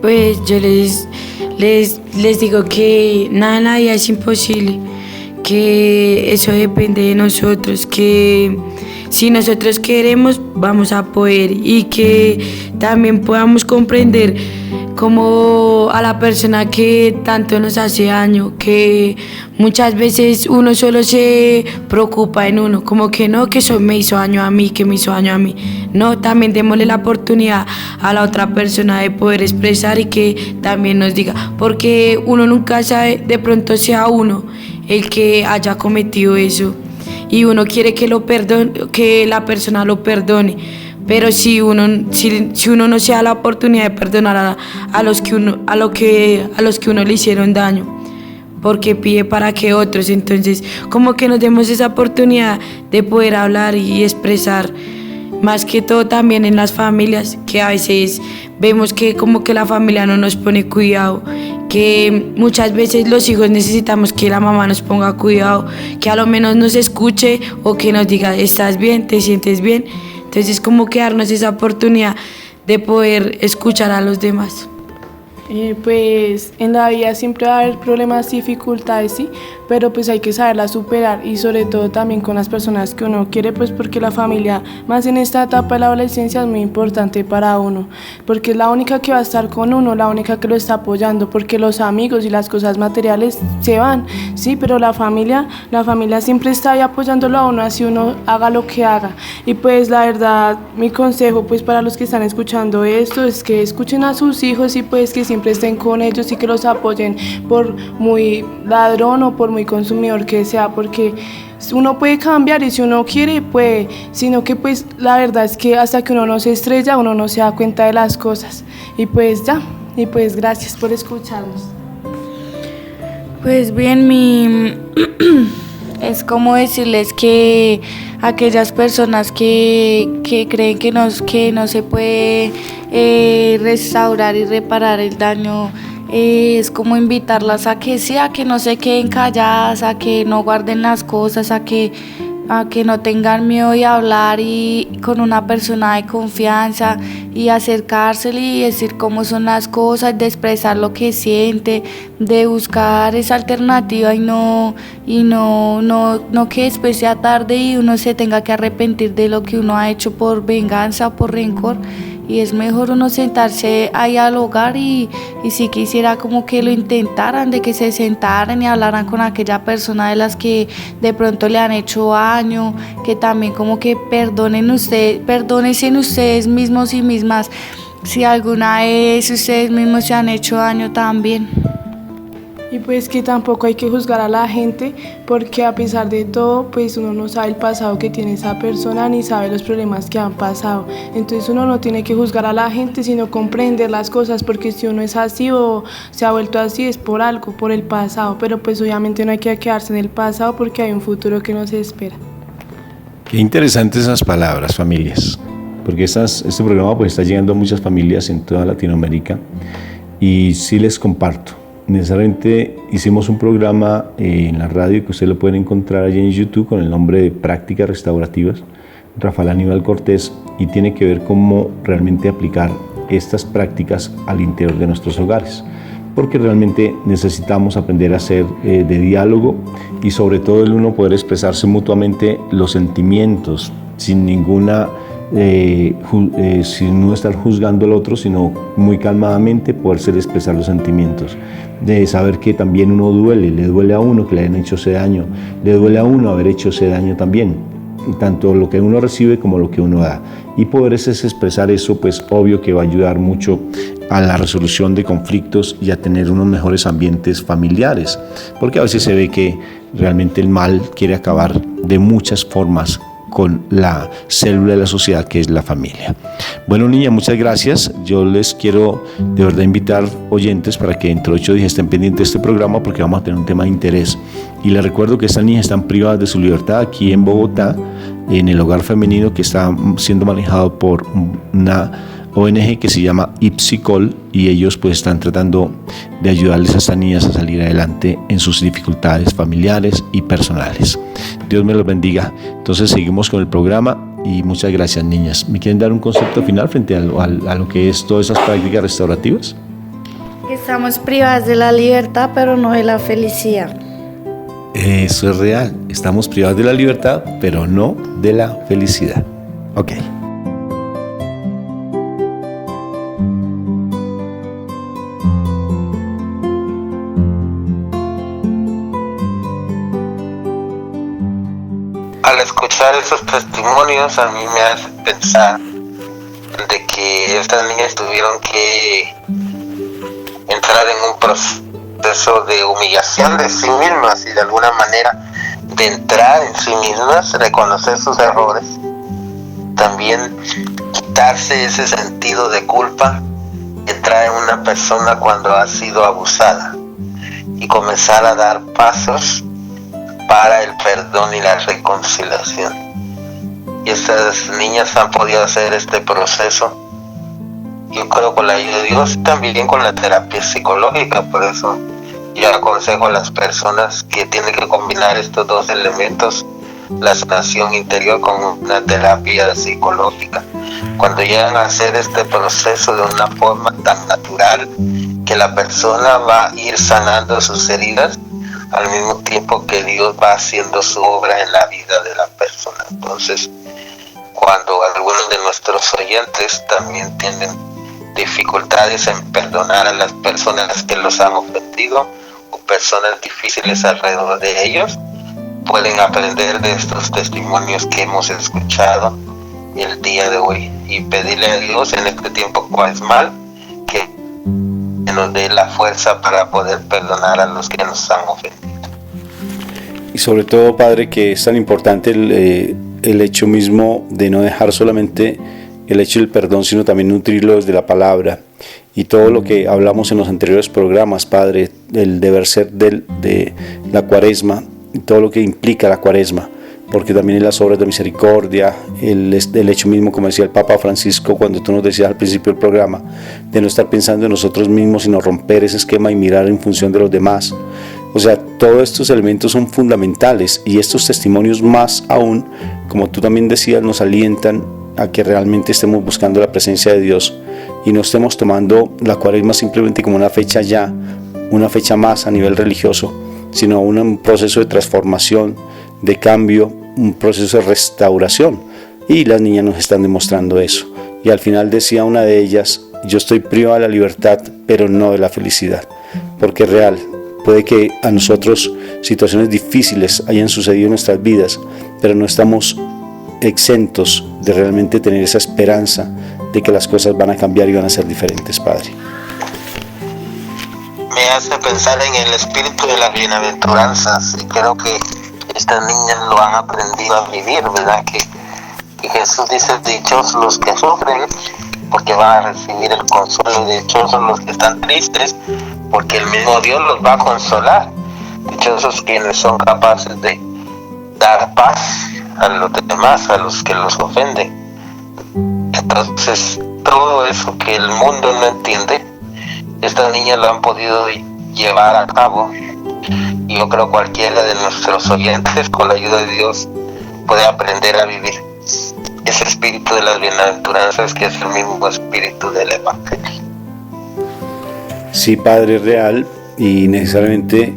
Pues yo les digo que nada en la vida es imposible, que eso depende de nosotros, que si nosotros queremos vamos a poder, y que también podamos comprender como a la persona que tanto nos hace daño, que muchas veces uno solo se preocupa en uno, como que no, que eso me hizo daño a mí, que me hizo daño a mí. No, también démosle la oportunidad a la otra persona de poder expresar y que también nos diga, porque uno nunca sabe, de pronto sea uno el que haya cometido eso y uno quiere que la persona lo perdone, pero si uno no se da la oportunidad de perdonar a los que uno le hicieron daño, porque pide para que otros, entonces como que nos demos esa oportunidad de poder hablar y expresar, más que todo también en las familias, que a veces vemos que como que la familia no nos pone cuidado, que muchas veces los hijos necesitamos que la mamá nos ponga cuidado, que a lo menos nos escuche o que nos diga, ¿estás bien? ¿Te sientes bien? Entonces como que darnos esa oportunidad de poder escuchar a los demás. Pues en la vida siempre va a haber problemas, dificultades, sí, pero pues hay que saberlas superar, y sobre todo también con las personas que uno quiere, pues porque la familia, más en esta etapa de la adolescencia, es muy importante para uno, porque es la única que va a estar con uno, la única que lo está apoyando, porque los amigos y las cosas materiales se van, sí, pero la familia siempre está ahí apoyándolo a uno, así uno haga lo que haga. Y pues la verdad, mi consejo pues para los que están escuchando esto es que escuchen a sus hijos y pues que siempre estén con ellos y que los apoyen, por muy ladrón o por muy consumidor que sea, porque uno puede cambiar y si uno quiere puede, sino que pues la verdad es que hasta que uno no se estrella uno no se da cuenta de las cosas. Y pues ya, y pues gracias por escucharnos. Pues bien, es como decirles que aquellas personas que creen que no se puede restaurar y reparar el daño es como invitarlas a que sí, a que no se queden calladas, a que no guarden las cosas, a que no tengan miedo de hablar y con una persona de confianza y acercársele y decir cómo son las cosas, de expresar lo que siente, de buscar esa alternativa y no que después sea tarde y uno se tenga que arrepentir de lo que uno ha hecho por venganza o por rencor. Y es mejor uno sentarse ahí al hogar y si quisiera como que lo intentaran, de que se sentaran y hablaran con aquella persona de las que de pronto le han hecho daño, que también como que perdónense ustedes mismos y mismas si alguna vez ustedes mismos se han hecho daño también. Y pues que tampoco hay que juzgar a la gente, porque a pesar de todo, pues uno no sabe el pasado que tiene esa persona ni sabe los problemas que han pasado. Entonces uno no tiene que juzgar a la gente, sino comprender las cosas, porque si uno es así o se ha vuelto así es por algo, por el pasado. Pero pues obviamente no hay que quedarse en el pasado porque hay un futuro que nos espera. Qué interesantes esas palabras, familias, porque este programa pues está llegando a muchas familias en toda Latinoamérica y sí les comparto. Necesariamente hicimos un programa en la radio que ustedes lo pueden encontrar allí en YouTube con el nombre de Prácticas Restaurativas, Rafael Aníbal Cortés, y tiene que ver cómo realmente aplicar estas prácticas al interior de nuestros hogares, porque realmente necesitamos aprender a ser de diálogo y sobre todo el uno poder expresarse mutuamente los sentimientos sin ninguna sin no estar juzgando al otro, sino muy calmadamente poderse expresar los sentimientos, de saber que también uno le duele a uno que le hayan hecho ese daño, le duele a uno haber hecho ese daño también, tanto lo que uno recibe como lo que uno da, y poder expresar eso, pues obvio que va a ayudar mucho a la resolución de conflictos y a tener unos mejores ambientes familiares, porque a veces se ve que realmente el mal quiere acabar de muchas formas con la célula de la sociedad que es la familia. Bueno, niña, muchas gracias. Yo les quiero de verdad invitar oyentes para que dentro de 8 días estén pendientes de este programa, porque vamos a tener un tema de interés. Y les recuerdo que estas niñas están privadas de su libertad aquí en Bogotá, en el hogar femenino que está siendo manejado por una ONG que se llama Ipsicol, y ellos pues están tratando de ayudarles a estas niñas a salir adelante en sus dificultades familiares y personales. Dios me los bendiga. Entonces seguimos con el programa y muchas gracias, niñas. ¿Me quieren dar un concepto final frente a lo que es todas esas prácticas restaurativas? Estamos privadas de la libertad, pero no de la felicidad. Eso es real. Estamos privados de la libertad, pero no de la felicidad. Ok. Al escuchar esos testimonios a mí me hace pensar de que estas niñas tuvieron que entrar en un proceso de humillación de sí mismas y de alguna manera de entrar en sí mismas, reconocer sus errores, también quitarse ese sentido de culpa que trae una persona cuando ha sido abusada y comenzar a dar pasos para el perdón y la reconciliación. Y estas niñas han podido hacer este proceso, yo creo, con la ayuda de Dios y también con la terapia psicológica. Por eso yo aconsejo a las personas que tienen que combinar estos dos elementos, la sanación interior con una terapia psicológica. Cuando llegan a hacer este proceso de una forma tan natural que la persona va a ir sanando sus heridas, al mismo tiempo que Dios va haciendo su obra en la vida de la persona. Entonces, cuando algunos de nuestros oyentes también tienen dificultades en perdonar a las personas que los han ofendido o personas difíciles alrededor de ellos, pueden aprender de estos testimonios que hemos escuchado el día de hoy y pedirle a Dios en este tiempo cuaresmal que nos dé la fuerza para poder perdonar a los que nos han ofendido. Y sobre todo, Padre, que es tan importante el hecho mismo de no dejar solamente el hecho del perdón, sino también nutrirlo desde la palabra. Y todo lo que hablamos en los anteriores programas, Padre, el deber ser de la cuaresma, todo lo que implica la cuaresma, porque también en las obras de misericordia, el hecho mismo, como decía el Papa Francisco, cuando tú nos decías al principio del programa, de no estar pensando en nosotros mismos, sino romper ese esquema y mirar en función de los demás. O sea, todos estos elementos son fundamentales, y estos testimonios más aún, como tú también decías, nos alientan a que realmente estemos buscando la presencia de Dios y no estemos tomando la Cuaresma simplemente como una fecha ya, una fecha más a nivel religioso, sino un proceso de transformación, de cambio, un proceso de restauración. Y las niñas nos están demostrando eso. Y al final decía una de ellas: yo estoy privada de la libertad, pero no de la felicidad, porque es real. Puede que a nosotros situaciones difíciles hayan sucedido en nuestras vidas, pero no estamos exentos de realmente tener esa esperanza de que las cosas van a cambiar y van a ser diferentes, Padre. Me hace pensar en el espíritu de las bienaventuranzas, y creo que estas niñas lo han aprendido a vivir, ¿verdad? Que Jesús dice: dichosos los que sufren, porque van a recibir el consuelo, y dichosos los que están tristes, porque el mismo Dios los va a consolar. Dichosos quienes son capaces de dar paz a los demás, a los que los ofenden. Entonces, todo eso que el mundo no entiende, estas niñas lo han podido llevar a cabo, y yo creo cualquiera de nuestros oyentes, con la ayuda de Dios, puede aprender a vivir ese espíritu de las bienaventuranzas, que es el mismo espíritu del Evangelio. Sí, Padre, es real, y necesariamente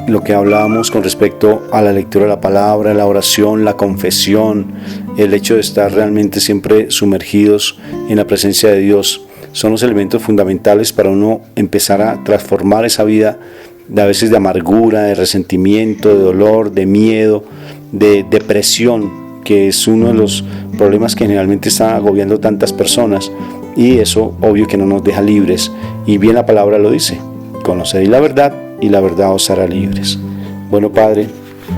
lo que hablábamos con respecto a la lectura de la palabra, la oración, la confesión, el hecho de estar realmente siempre sumergidos en la presencia de Dios, son los elementos fundamentales para uno empezar a transformar esa vida de a veces de amargura, de resentimiento, de dolor, de miedo, de depresión, que es uno de los problemas que generalmente están agobiando tantas personas, y eso obvio que no nos deja libres. Y bien la palabra lo dice: conoceréis la verdad y la verdad os hará libres. Bueno, Padre,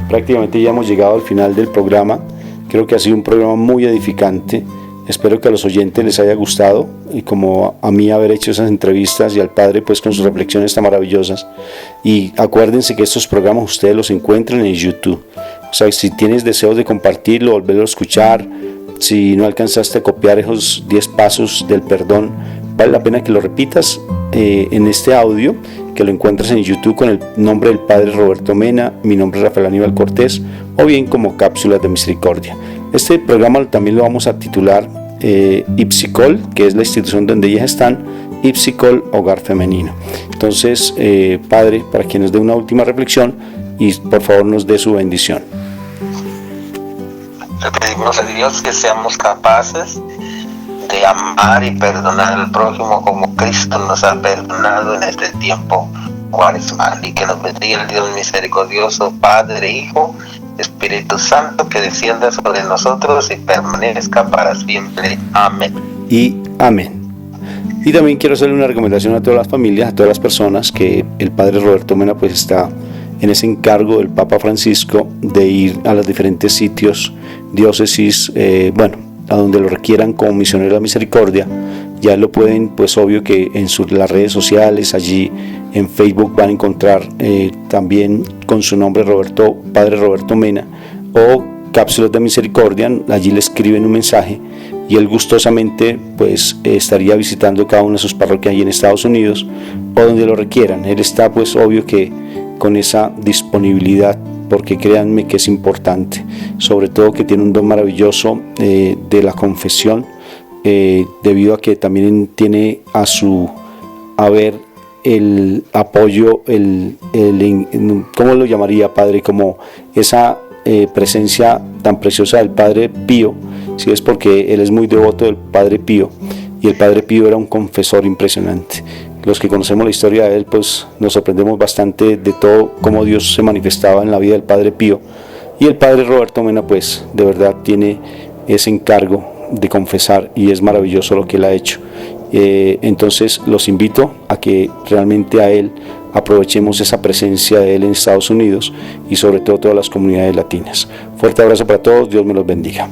prácticamente ya hemos llegado al final del programa. Creo que ha sido un programa muy edificante. Espero que a los oyentes les haya gustado, y como a mí haber hecho esas entrevistas, y al Padre pues con sus reflexiones tan maravillosas. Y acuérdense que estos programas ustedes los encuentran en YouTube. O sea, si tienes deseos de compartirlo, volverlo a escuchar, si no alcanzaste a copiar esos 10 pasos del perdón, vale la pena que lo repitas en este audio, que lo encuentras en YouTube con el nombre del Padre Roberto Mena. Mi nombre es Rafael Aníbal Cortés, o bien como Cápsulas de Misericordia. Este programa también lo vamos a titular Ipsicol, que es la institución donde ellas están, Ipsicol Hogar Femenino. Entonces, Padre, para que nos dé una última reflexión y por favor nos dé su bendición. Le pedimos a Dios que seamos capaces de amar y perdonar al prójimo como Cristo nos ha perdonado en este tiempo cuaresmal, y que nos bendiga el Dios misericordioso, Padre, Hijo, Espíritu Santo, que descienda sobre nosotros y permanezca para siempre. Amén. Y amén. Y también quiero hacerle una recomendación a todas las familias, a todas las personas, que el Padre Roberto Mena pues está en ese encargo del Papa Francisco de ir a los diferentes sitios, diócesis, a donde lo requieran como misionero de la misericordia. Ya lo pueden, pues obvio que en las redes sociales, allí en Facebook van a encontrar también con su nombre Padre Roberto Mena, o Cápsulas de Misericordia. Allí le escriben un mensaje y él gustosamente pues estaría visitando cada una de sus parroquias allí en Estados Unidos, o donde lo requieran. Él está pues obvio que con esa disponibilidad, porque créanme que es importante, sobre todo que tiene un don maravilloso de la confesión, debido a que también tiene a su haber el apoyo, ¿cómo lo llamaría, Padre? Como esa presencia tan preciosa del Padre Pío. Sí, es porque él es muy devoto del Padre Pío, y el Padre Pío era un confesor impresionante. Los que conocemos la historia de él, pues nos sorprendemos bastante de todo cómo Dios se manifestaba en la vida del Padre Pío. Y el Padre Roberto Mena, pues de verdad tiene ese encargo de confesar, y es maravilloso lo que él ha hecho. Entonces los invito a que realmente a él aprovechemos esa presencia de él en Estados Unidos, y sobre todo todas las comunidades latinas. Fuerte abrazo para todos, Dios me los bendiga.